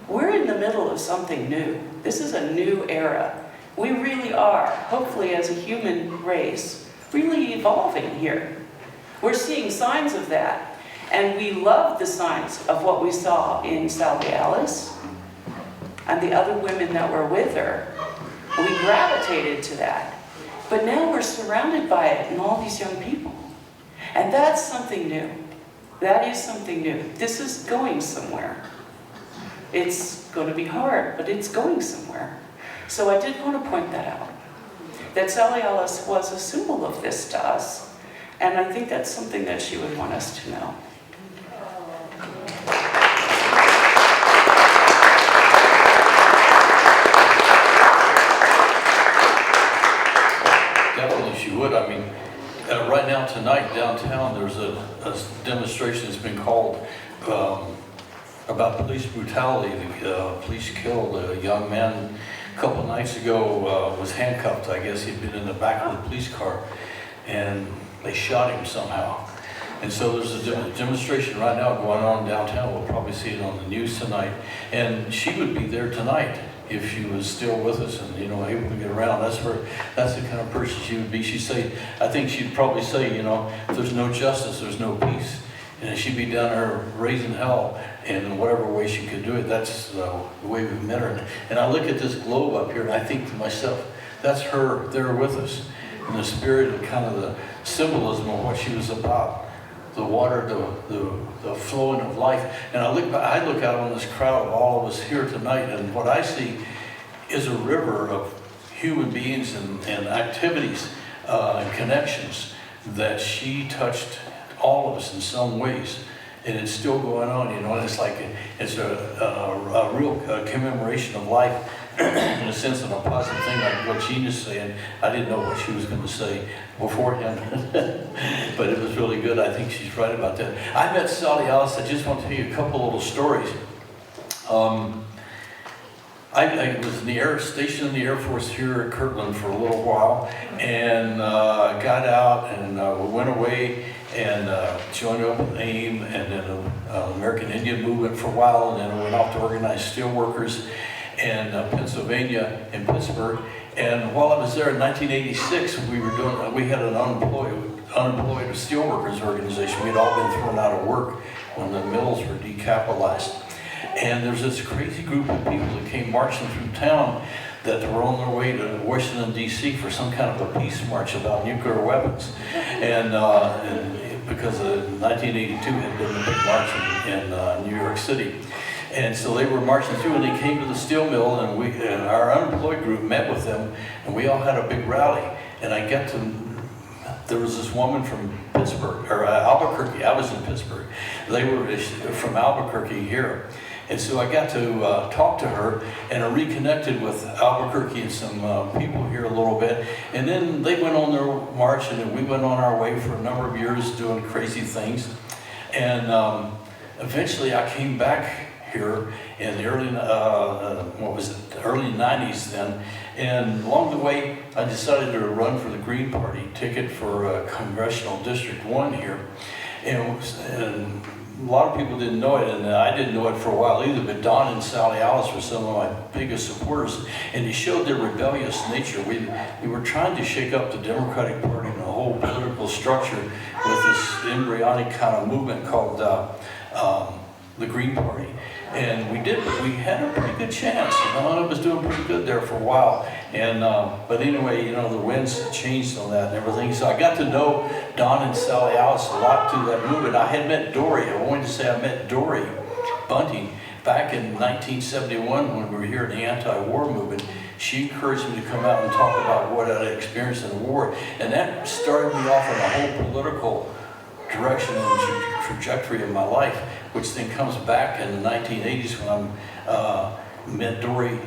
Speaker 10: We're in the middle of something new. This is a new era. We really are, hopefully as a human race, really evolving here. We're seeing signs of that. And we love the signs of what we saw in Sally-Alice and the other women that were with her. We gravitated to that. But now we're surrounded by it and all these young people. And that's something new. That is something new. This is going somewhere. It's going to be hard, but it's going somewhere. So I did want to point that out. that Sally-Alice was a symbol of this to us. And I think that's something that she would want us to know.
Speaker 11: Definitely she would. I mean, right now tonight downtown there's a demonstration that's been called about police brutality. The police killed a young man a couple nights ago, was handcuffed. I guess he'd been in the back of the police car and they shot him somehow. And so there's a demonstration right now going on downtown. We'll probably see it on the news tonight. And she would be there tonight if she was still with us and, you know, able to get around. That's the kind of person she would be. I think she'd probably say, you know, if there's no justice, there's no peace. And she'd be down there raising hell in whatever way she could do it. That's the way we've met her. And I look at this globe up here and I think to myself, that's her there with us in the spirit of kind of the symbolism of what she was about. The water, the flowing of life. And I look out on this crowd of all of us here tonight, and what I see is a river of human beings and activities and connections that she touched all of us in some ways. And it's still going on, you know, and it's like, it's a real commemoration of life in a sense of a positive thing, like what Gina's saying. I didn't know what she was going to say beforehand, but it was really good. I think she's right about that. I met Sally-Alice. I just want to tell you a couple little stories. I was in the stationed in the Air Force here at Kirtland for a little while, and got out and we went away and joined up with AIM and then the American Indian Movement for a while, and then I went off to organize steelworkers in Pennsylvania, in Pittsburgh. And while I was there in 1986, we had an unemployed steelworkers organization. We'd all been thrown out of work when the mills were decapitalized. And there's this crazy group of people that came marching through town that were on their way to Washington, D.C. for some kind of a peace march about nuclear weapons. And because 1982 had been the big march in New York City. And so they were marching through and they came to the steel mill, and our unemployed group met with them, and we all had a big rally. And there was this woman from Pittsburgh, or Albuquerque. I was in Pittsburgh. They were from Albuquerque here. And so I got to talk to her, and I reconnected with Albuquerque and some people here a little bit. And then they went on their march, and then we went on our way for a number of years doing crazy things. And eventually I came back here in the early 90s then. And along the way, I decided to run for the Green Party ticket for Congressional District 1 here. And a lot of people didn't know it, and I didn't know it for a while either, but Don and Sally-Alice were some of my biggest supporters, and they showed their rebellious nature. We were trying to shake up the Democratic Party and the whole political structure with this embryonic kind of movement called the Green Party. And we did, but we had a pretty good chance, you know, and it was doing pretty good there for a while. And, but anyway, you know, the winds changed on that and everything. So I got to know Don and Sally-Alice a lot through that movement. I had met Dory. I wanted to say I met Dory Bunting back in 1971 when we were here in the anti-war movement. She encouraged me to come out and talk about what I had experienced in the war. And that started me off on a whole political direction and trajectory of my life, which then comes back in the 1980s when I met Dory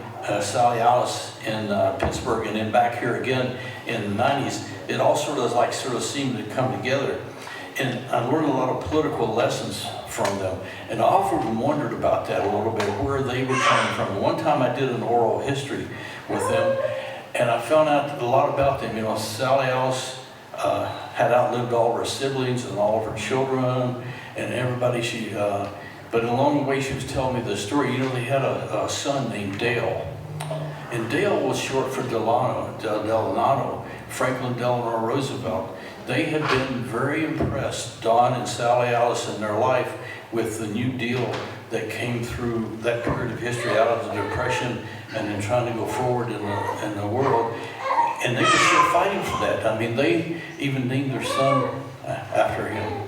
Speaker 11: Sally-Alice in Pittsburgh, and then back here again in the 90s. It all sort of seemed to come together. And I learned a lot of political lessons from them. And I often wondered about that a little bit, where they were coming from. One time I did an oral history with them, and I found out a lot about them. You know, Sally-Alice had outlived all of her siblings and all of her children and everybody. But along the way she was telling me the story. You know, they had a son named Dale. And Dale was short for Delano, Franklin Delano Roosevelt. They had been very impressed, Don and Sally-Alice, in their life with the New Deal that came through that period of history out of the Depression and then trying to go forward in the world. And they were still fighting for that. I mean, they even named their son after him.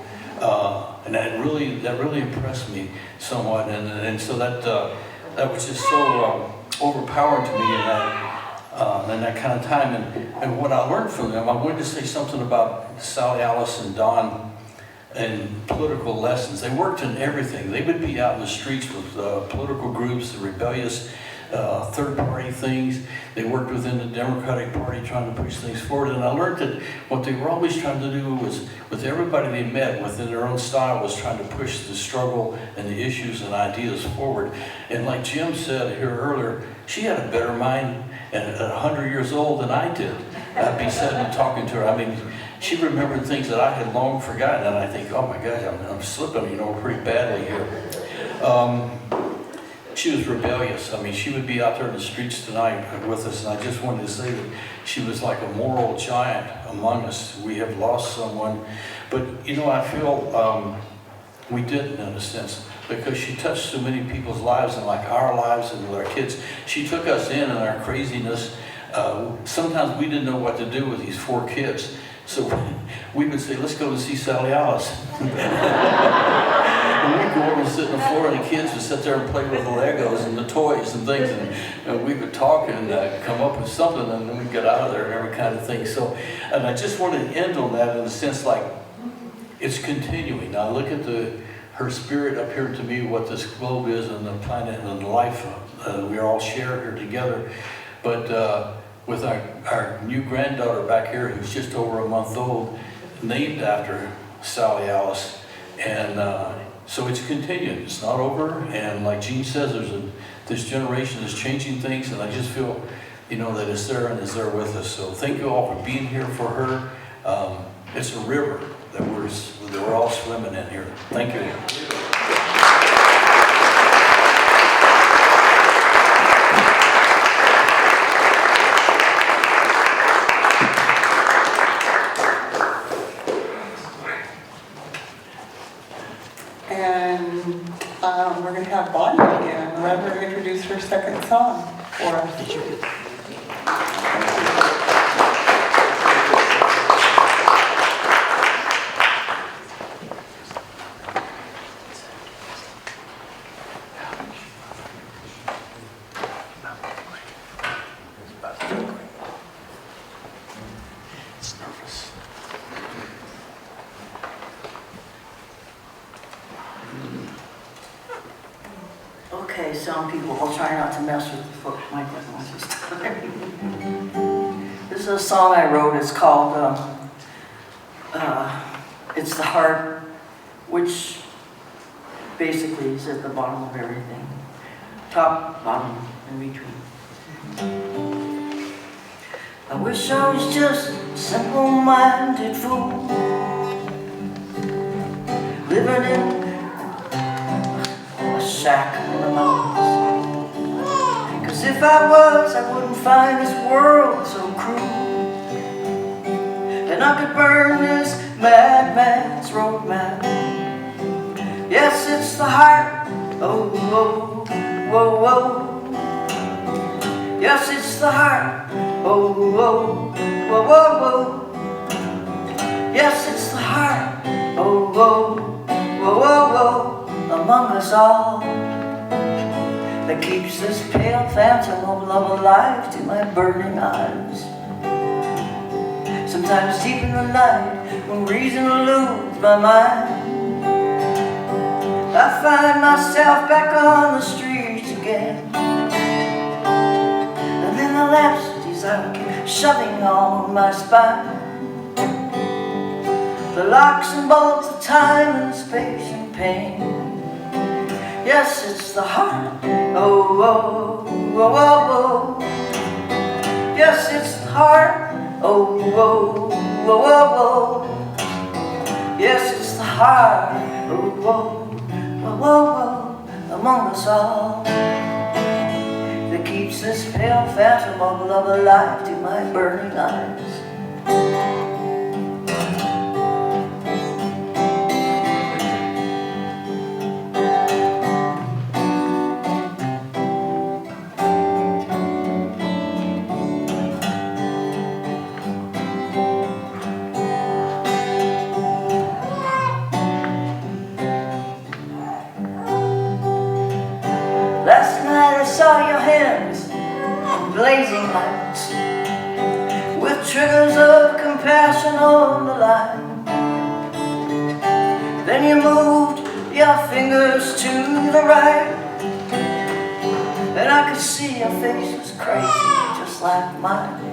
Speaker 11: And that really impressed me somewhat. And so that was just so overpowering to me. And and that kind of time. And what I learned from them, I wanted to say something about Sally-Alice and Don and political lessons. They worked in everything. They would be out in the streets with political groups, the rebellious third-party things. They worked within the Democratic Party trying to push things forward. And I learned that what they were always trying to do was, with everybody they met within their own style, was trying to push the struggle and the issues and ideas forward. And like Jim said here earlier, she had a better mind at 100 years old than I did. I'd be sitting and talking to her. I mean, she remembered things that I had long forgotten, and I think, oh my gosh, I'm slipping, you know, pretty badly here. She was rebellious. I mean, she would be out there in the streets tonight with us, and I just wanted to say that she was like a moral giant among us. We have lost someone, but you know, I feel we didn't, in a sense, because she touched so many people's lives, and like our lives and with our kids. She took us in our craziness. Sometimes we didn't know what to do with these 4 kids. So we would say, let's go to see Sally-Alice. And we'd go over and sit on the floor, and the kids would sit there and play with the Legos and the toys and things, and we would talk and come up with something, and then we'd get out of there and every kind of thing. So, and I just wanted to end on that in a sense like it's continuing. Now look at her spirit up here to me, what this globe is and the planet and the life we all share here together. But with our new granddaughter back here, who's just over a month old, named after Sally-Alice. And so it's continued, it's not over. And like Gene says, this generation is changing things, and I just feel, you know, that it's there and it's there with us. So thank you all for being here for her. It's a river that we're all swimming in here. Thank you.
Speaker 1: We're going to have Bonnie again. Let her introduce her second song for us.
Speaker 2: Okay, some people, I'll try not to mess with the microphones this time. This is a song I wrote. It's called It's the Heart, which basically is at the bottom of everything. Top, bottom, in between. I wish I was just a simple-minded fool, living in a shack in the mountains. 'Cause if I was, I wouldn't find this world so cruel, and I could burn this madman's roadmap. Yes, it's the heart, oh, whoa, whoa, whoa. Yes, it's the heart, oh, whoa, whoa, whoa, whoa. Yes, it's the heart, oh, whoa, whoa, whoa, whoa, among us all, that keeps this pale phantom of love alive to my burning eyes. Sometimes deep in the night, when reason eludes my mind, I find myself back on the streets again. And then the lapses I keep shoving on my spine, the locks and bolts of time and space and pain. Yes, it's the heart, oh, oh, oh, oh, oh. Yes, it's the heart, oh, oh, oh, oh, oh. Yes, it's the heart, oh, oh, oh, oh, oh, among us all, that keeps this pale phantom of love alive to my burning eyes. Last night I saw your hands blazing lights, with triggers of compassion on the line. Then you moved your fingers to the right, and I could see your face was crazy, just like mine.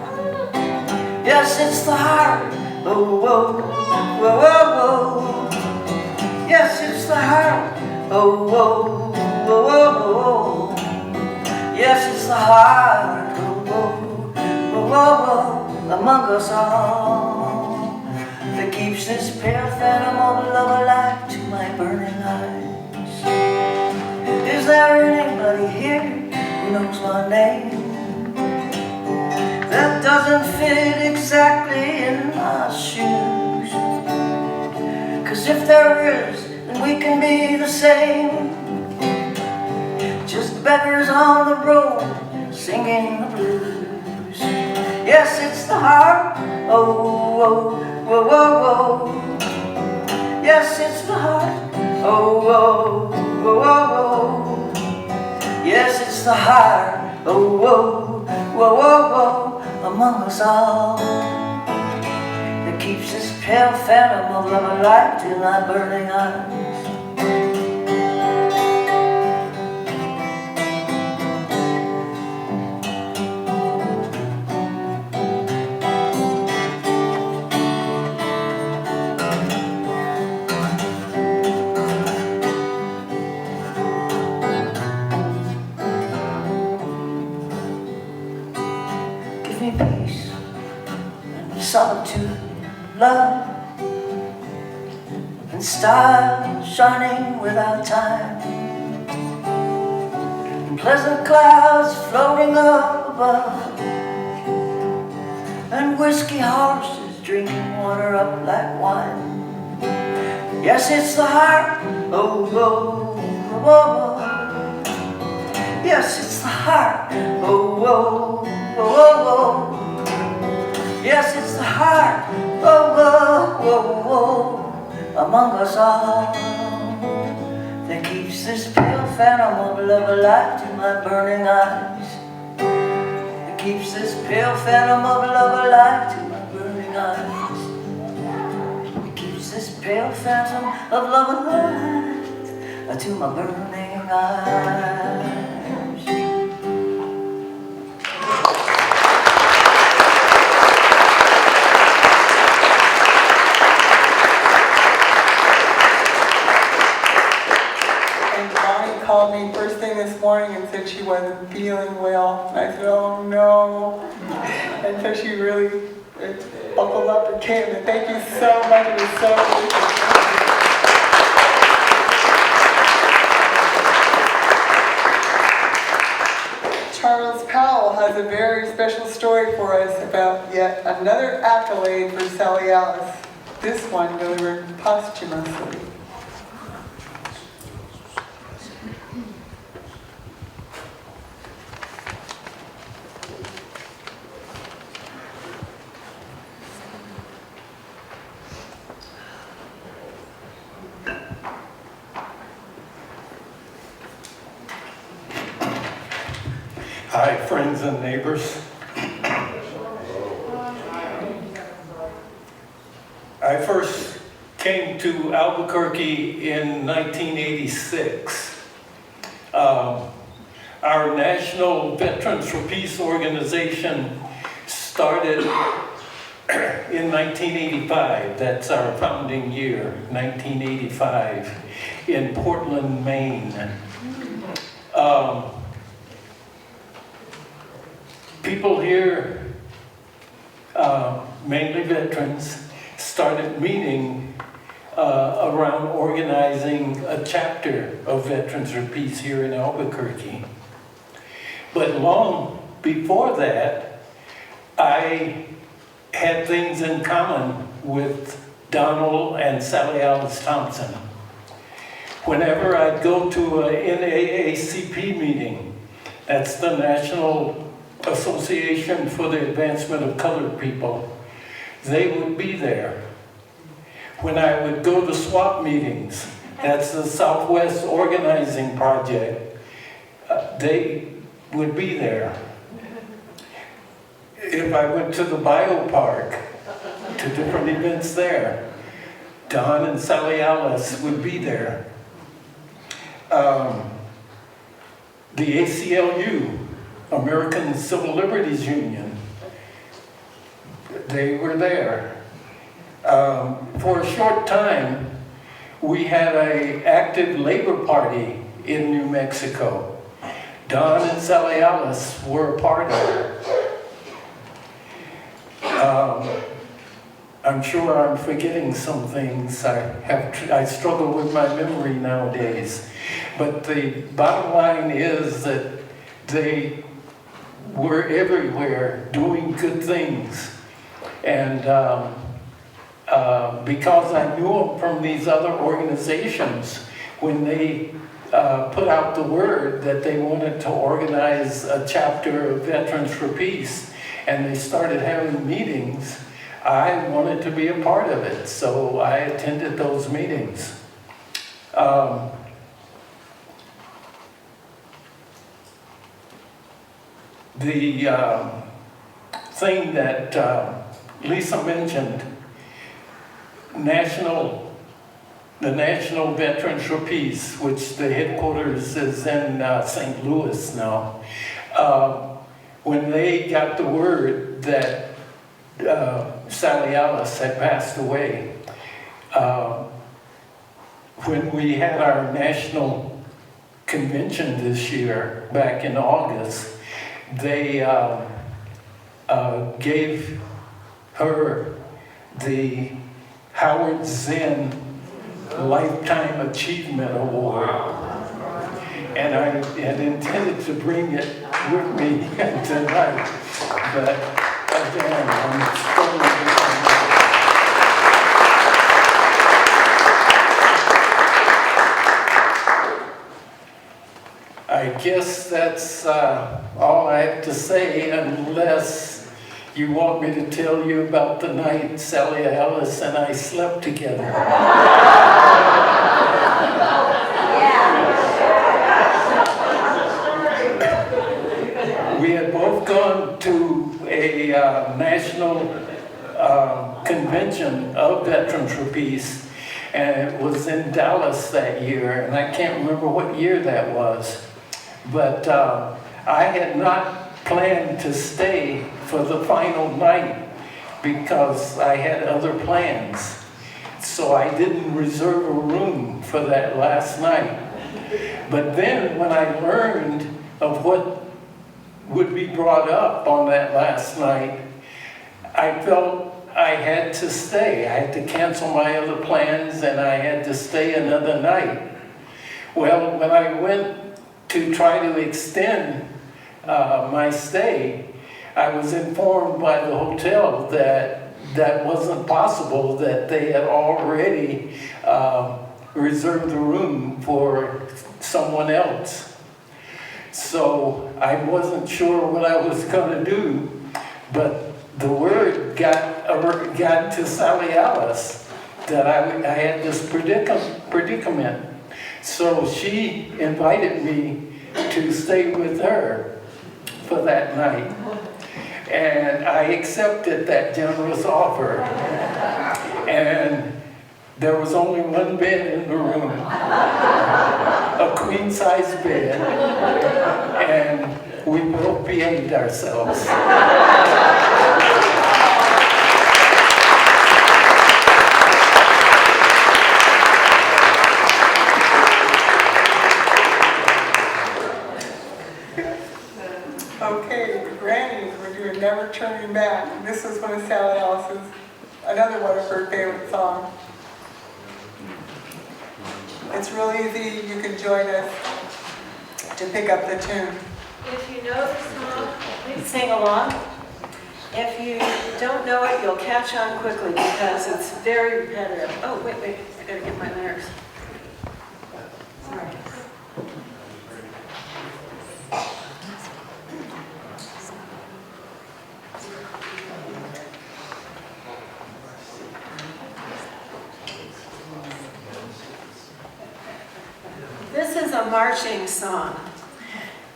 Speaker 2: Yes, it's the heart, oh, whoa, whoa, whoa, whoa. Yes, it's the heart, oh, whoa, whoa, whoa, whoa. Yes, it's the heart, oh, whoa, whoa, whoa, whoa, among us all, that keeps this pale phantom of love alive to my burning eyes. Is there anybody here who knows my name? That doesn't fit exactly in my shoes. 'Cause if there is, then we can be the same. Just beggars on the road, singing the blues. Yes, it's the heart, oh, whoa, whoa, whoa, whoa. Yes, it's the heart, oh, whoa, whoa, whoa, whoa. Yes, it's the heart, oh, whoa, whoa, whoa, whoa, among us all, that keeps this pale phantom of love alive till my burning eyes. Give me peace and solitude, love, and style shining without time, and pleasant clouds floating up above, and whiskey horses drinking water up like wine. Yes, it's the heart, oh, whoa, whoa, whoa. Yes, it's the heart, oh, whoa, whoa, whoa. Yes, it's the heart, oh, whoa, whoa, whoa, among us all, that keeps this pale phantom of love alive to my burning eyes. That keeps this pale phantom of love alive to my burning eyes. That keeps this pale phantom of love alive to my burning eyes.
Speaker 1: Called me first thing this morning and said she wasn't feeling well. And I said, oh no. And so she really buckled up and came. And thank you so much. It was so good. Charles Powell has a very special story for us about yet another accolade for Sally-Alice. This one delivered posthumously.
Speaker 7: Hi, friends and neighbors. I first came to Albuquerque in 1986. Our National Veterans for Peace organization started in 1985. That's our founding year, 1985, in Portland, Maine. People here, mainly veterans, started meeting around organizing a chapter of Veterans for Peace here in Albuquerque. But long before that, I had things in common with Donald and Sally-Alice Thompson. Whenever I'd go to a NAACP meeting, that's the National Association for the Advancement of Colored People, they would be there. When I would go to SWAP meetings, that's the Southwest Organizing Project, they would be there. if I went to the biopark, to different events there, Don and Sally-Alice would be there. The ACLU, American Civil Liberties Union, they were there. For a short time, we had an active labor party in New Mexico. Don and Sally-Alice were a part of it. I'm sure I'm forgetting some things. I struggle with my memory nowadays. But the bottom line is that they were everywhere doing good things. And because I knew them from these other organizations, when they put out the word that they wanted to organize a chapter of Veterans for Peace, and they started having meetings, I wanted to be a part of it, so I attended those meetings. The thing that Lisa mentioned, the National Veterans for Peace, which the headquarters is in St. Louis now, when they got the word that Sally-Alice had passed away, when we had our national convention this year, back in August, they gave her the Howard Zinn Lifetime Achievement Award. And I had intended to bring it with me tonight, but again, I'm struggling with I guess that's all I have to say, unless you want me to tell you about the night Sally-Alice and I slept together. We had both gone to a national convention of Veterans for Peace, and it was in Dallas that year, and I can't remember what year that was. But I had not planned to stay for the final night because I had other plans. So I didn't reserve a room for that last night. But then when I learned of what would be brought up on that last night, I felt I had to stay. I had to cancel my other plans and I had to stay another night. Well, when I went to try to extend my stay, I was informed by the hotel that that wasn't possible, that they had already reserved the room for someone else. So I wasn't sure what I was going to do, but the word got to Sally-Alice that I had this predicament. So she invited me to stay with her for that night. And I accepted that generous offer. And there was only one bed in the room, a queen-size bed, and we both behaved ourselves.
Speaker 1: Okay, the Grannies, we're doing Never Turning Back. This is one of Sally-Alice's, another one of her favorite songs. It's real easy, you can join us to pick up the tune.
Speaker 5: If you know the song, please sing along. If you don't know it, you'll catch on quickly because it's very repetitive. Oh, wait, I gotta get my lyrics. Sorry. This is a marching song.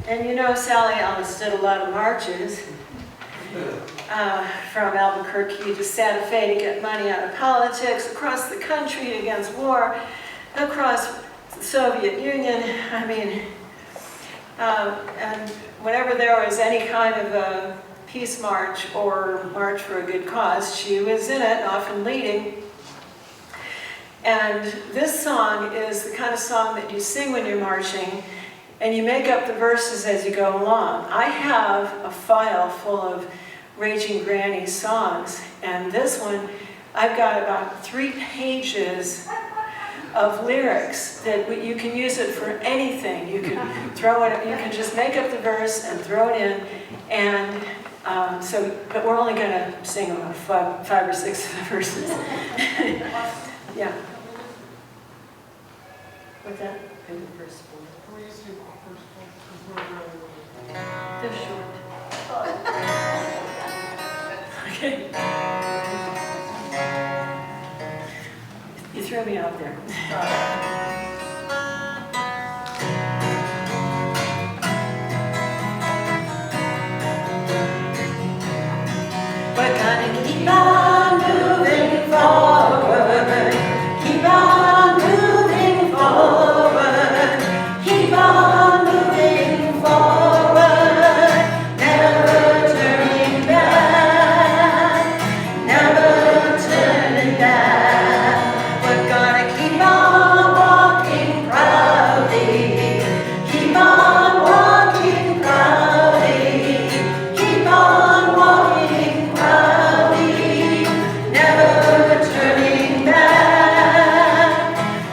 Speaker 5: And you know Sally-Alice did a lot of marches. from Albuquerque to Santa Fe to get money out of politics, across the country against war, across the Soviet Union. I mean, and whenever there was any kind of a peace march or march for a good cause, she was in it, often leading. And this song is the kind of song that you sing when you're marching, and you make up the verses as you go along. I have a file full of Raging Granny songs, and this one, I've got about 3 pages of lyrics that you can use it for anything. You can throw it, you can just make up the verse and throw it in, and but we're only going to sing about 5 or 6 of the verses. Yeah. What's that? Verse 4. They're short. Okay. You threw me out there. We're gonna keep on moving forward. Keep on moving forward. Keep on moving forward. Never turning back. Never turning back. We're gonna keep on walking proudly. Keep on walking proudly. Keep on walking proudly. Never turning back.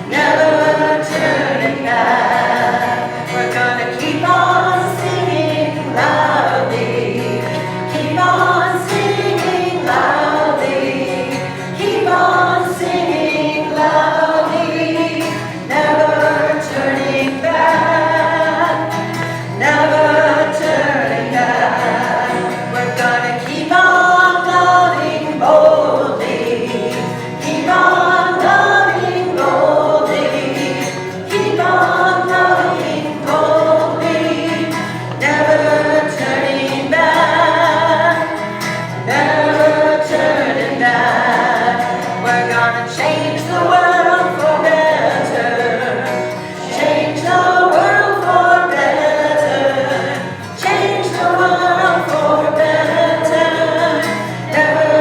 Speaker 5: Never turning back. We're gonna keep on singing loudly. Keep on singing loudly. Keep on singing loudly. Never turning back. Never turning back. We're gonna keep on loving boldly. Keep on loving boldly. Keep on loving boldly. Never turning back. Never turning back. We're gonna change the world for better. Change the world for better. Change the world for better. Never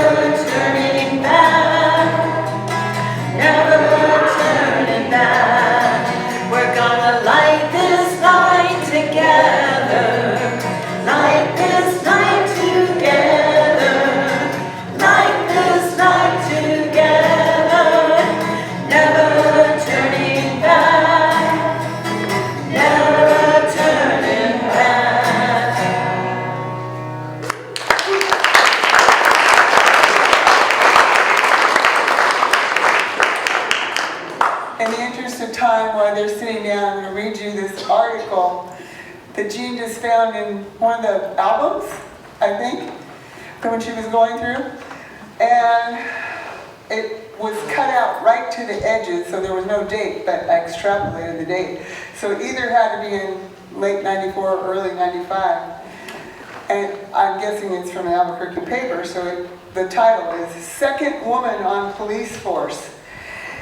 Speaker 5: turning back. Never turning back. We're gonna light this night together. Light this night together. Light this night together. Never turning back. Never turning back.
Speaker 1: In the interest of time, while they're sitting down, I'm going to read you this article that Jean just found in one of the albums, I think, that when she was going through. And it was cut out right to the edges, so there was no date, but I extrapolated the date. So it either had to be in late 94 or early 95. And I'm guessing it's from an Albuquerque paper, so the title is Second Woman on Police Force.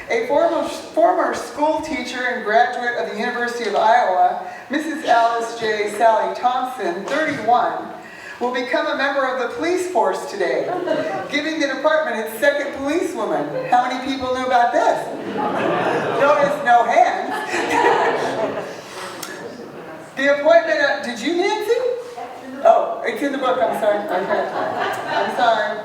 Speaker 1: A former school teacher and graduate of the University of Iowa, Mrs. Alice J. Sally Thompson, 31, will become a member of the police force today, giving the department its second policewoman. How many people knew about this? Notice no hands. The appointment of, did you, Nancy? Oh, it's in the book, I'm sorry. Okay. I'm sorry.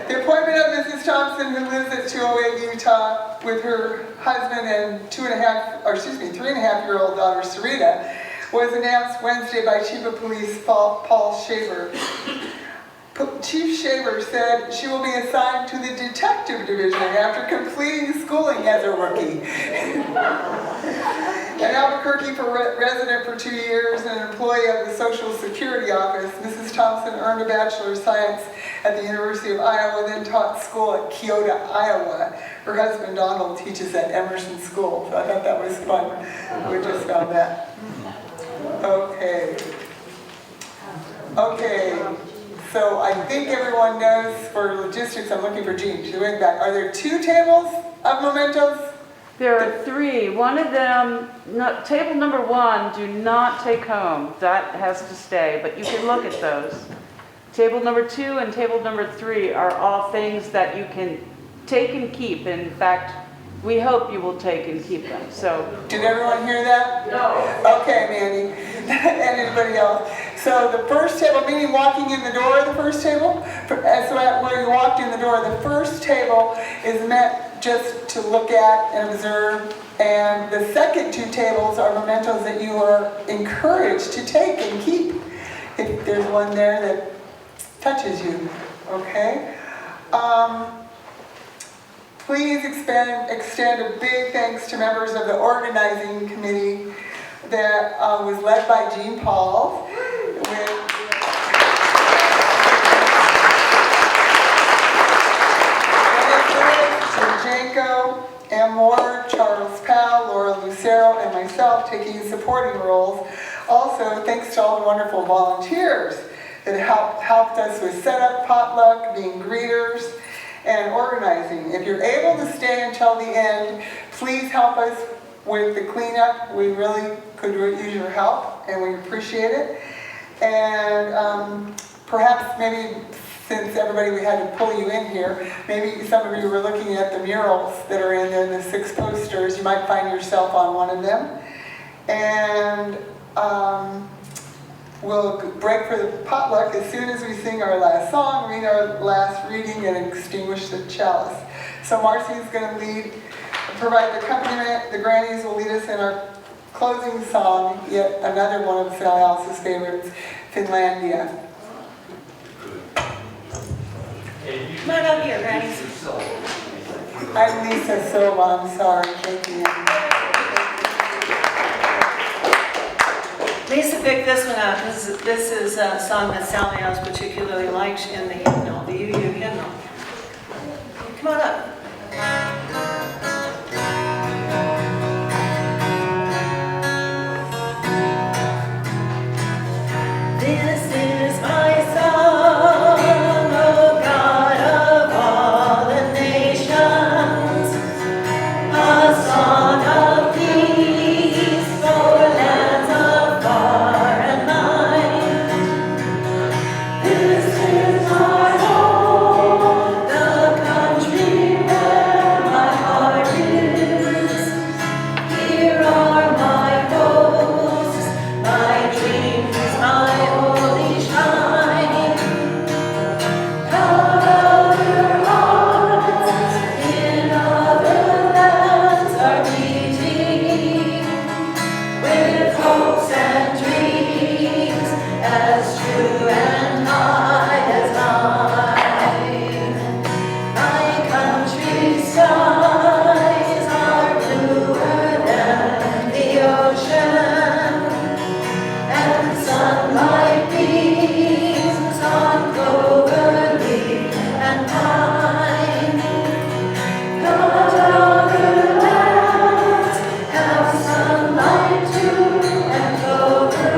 Speaker 1: The appointment of Mrs. Thompson, who lives at 208 Utah with her husband and 3.5-year-old daughter, Sarita, was announced Wednesday by Chief of Police Paul Shaver. Chief Shaver said she will be assigned to the detective division after completing schooling as a rookie. An Albuquerque resident for 2 years and an employee of the Social Security Office, Mrs. Thompson earned a Bachelor of Science at the University of Iowa, then taught school at Keota, Iowa. Her husband, Donald, teaches at Emerson School, so I thought that was fun. We just found that. Okay. Okay. So I think everyone knows for logistics, I'm looking for Jean, she's way back. Are there 2 tables of mementos?
Speaker 12: There are 3. One of them, table number 1, do not take home. That has to stay, but you can look at those. Table number 2 and table number 3 are all things that you can take and keep. In fact, we hope you will take and keep them. So,
Speaker 1: did everyone hear that?
Speaker 12: No.
Speaker 1: Okay, Mandy. And anybody else? So the first table, meaning walking in the door of the first table, so where you walked in the door, the first table is meant just to look at and observe. And the second 2 tables are mementos that you are encouraged to take and keep. If there's one there that touches you, okay? Please extend a big thanks to members of the organizing committee that was led by Jean Paul. With Janko, Ann Moore, Charles Powell, Laura Lucero, and myself taking supporting roles. Also, thanks to all the wonderful volunteers that helped us with setup, potluck, being greeters, and organizing. If you're able to stay until the end, please help us with the cleanup. We really could use your help, and we appreciate it. And perhaps maybe, since everybody, we had to pull you in here, maybe some of you were looking at the murals that are in there, the 6 posters. You might find yourself on one of them. And we'll break for the potluck as soon as we sing our last song, read our last reading, and extinguish the chalice. So Marcy's going to provide the accompaniment. The grannies will lead us in our closing song, yet another one of Sally-Alice's favorites, Finlandia.
Speaker 5: Come on up here, grannies.
Speaker 1: I'm Lisa Silva, I'm sorry. Thank you.
Speaker 5: Lisa picked this one out. This is a song that Sally-Alice particularly likes in the hymnal, the UU hymnal. Come on up. This is my song, O God of all the nations, a song of peace for lands afar and nigh. This is our home, the country where my heart is. Here are my hopes, my dreams, my holy shrine. Other hearts in other lands are beating with hopes and dreams as true and high as mine. My country's skies are bluer than the ocean, and sunlight beams on clover leaf and pine. But other lands have sunlight too and clover,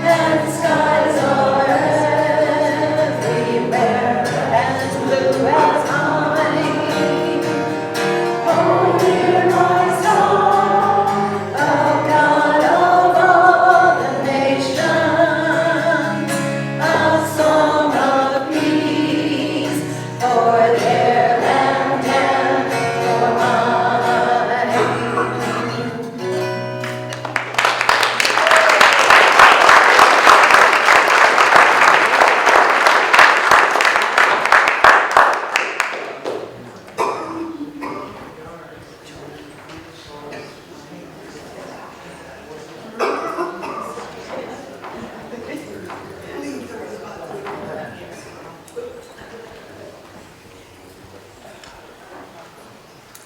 Speaker 5: and skies are everywhere as blue as mine. Oh, hear my song, O God of all the nations, a song of peace for their land and for mine.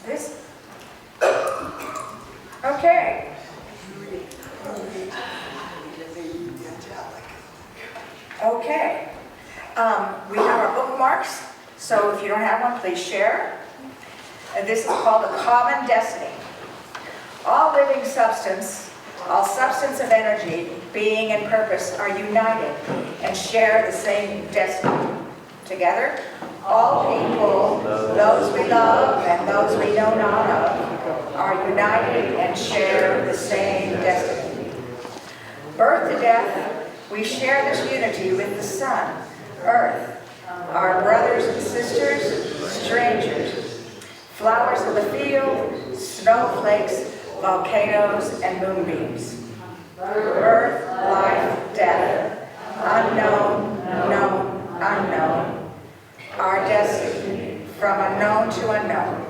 Speaker 4: This? Okay. Okay. We have our bookmarks, so if you don't have one, please share. And this is called A Common Destiny. All living substance All substance of energy, being and purpose are united and share the same destiny. Together, all people, those we love and those we know not of, are united and share the same destiny. Birth to death, we share this unity with the sun, earth, our brothers and sisters, strangers, flowers of the field, snowflakes, volcanoes, and moonbeams. Birth, life, death, unknown, known, unknown. Our destiny, from unknown to unknown.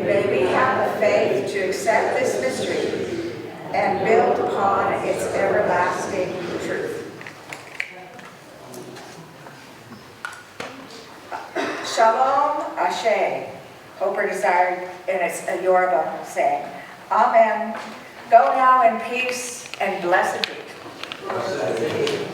Speaker 4: May we have the faith to accept this mystery and build upon its everlasting truth. Shalom Ashe, hope or desired, and it's a Yoruba saying. Amen. Go now in peace and blessed be.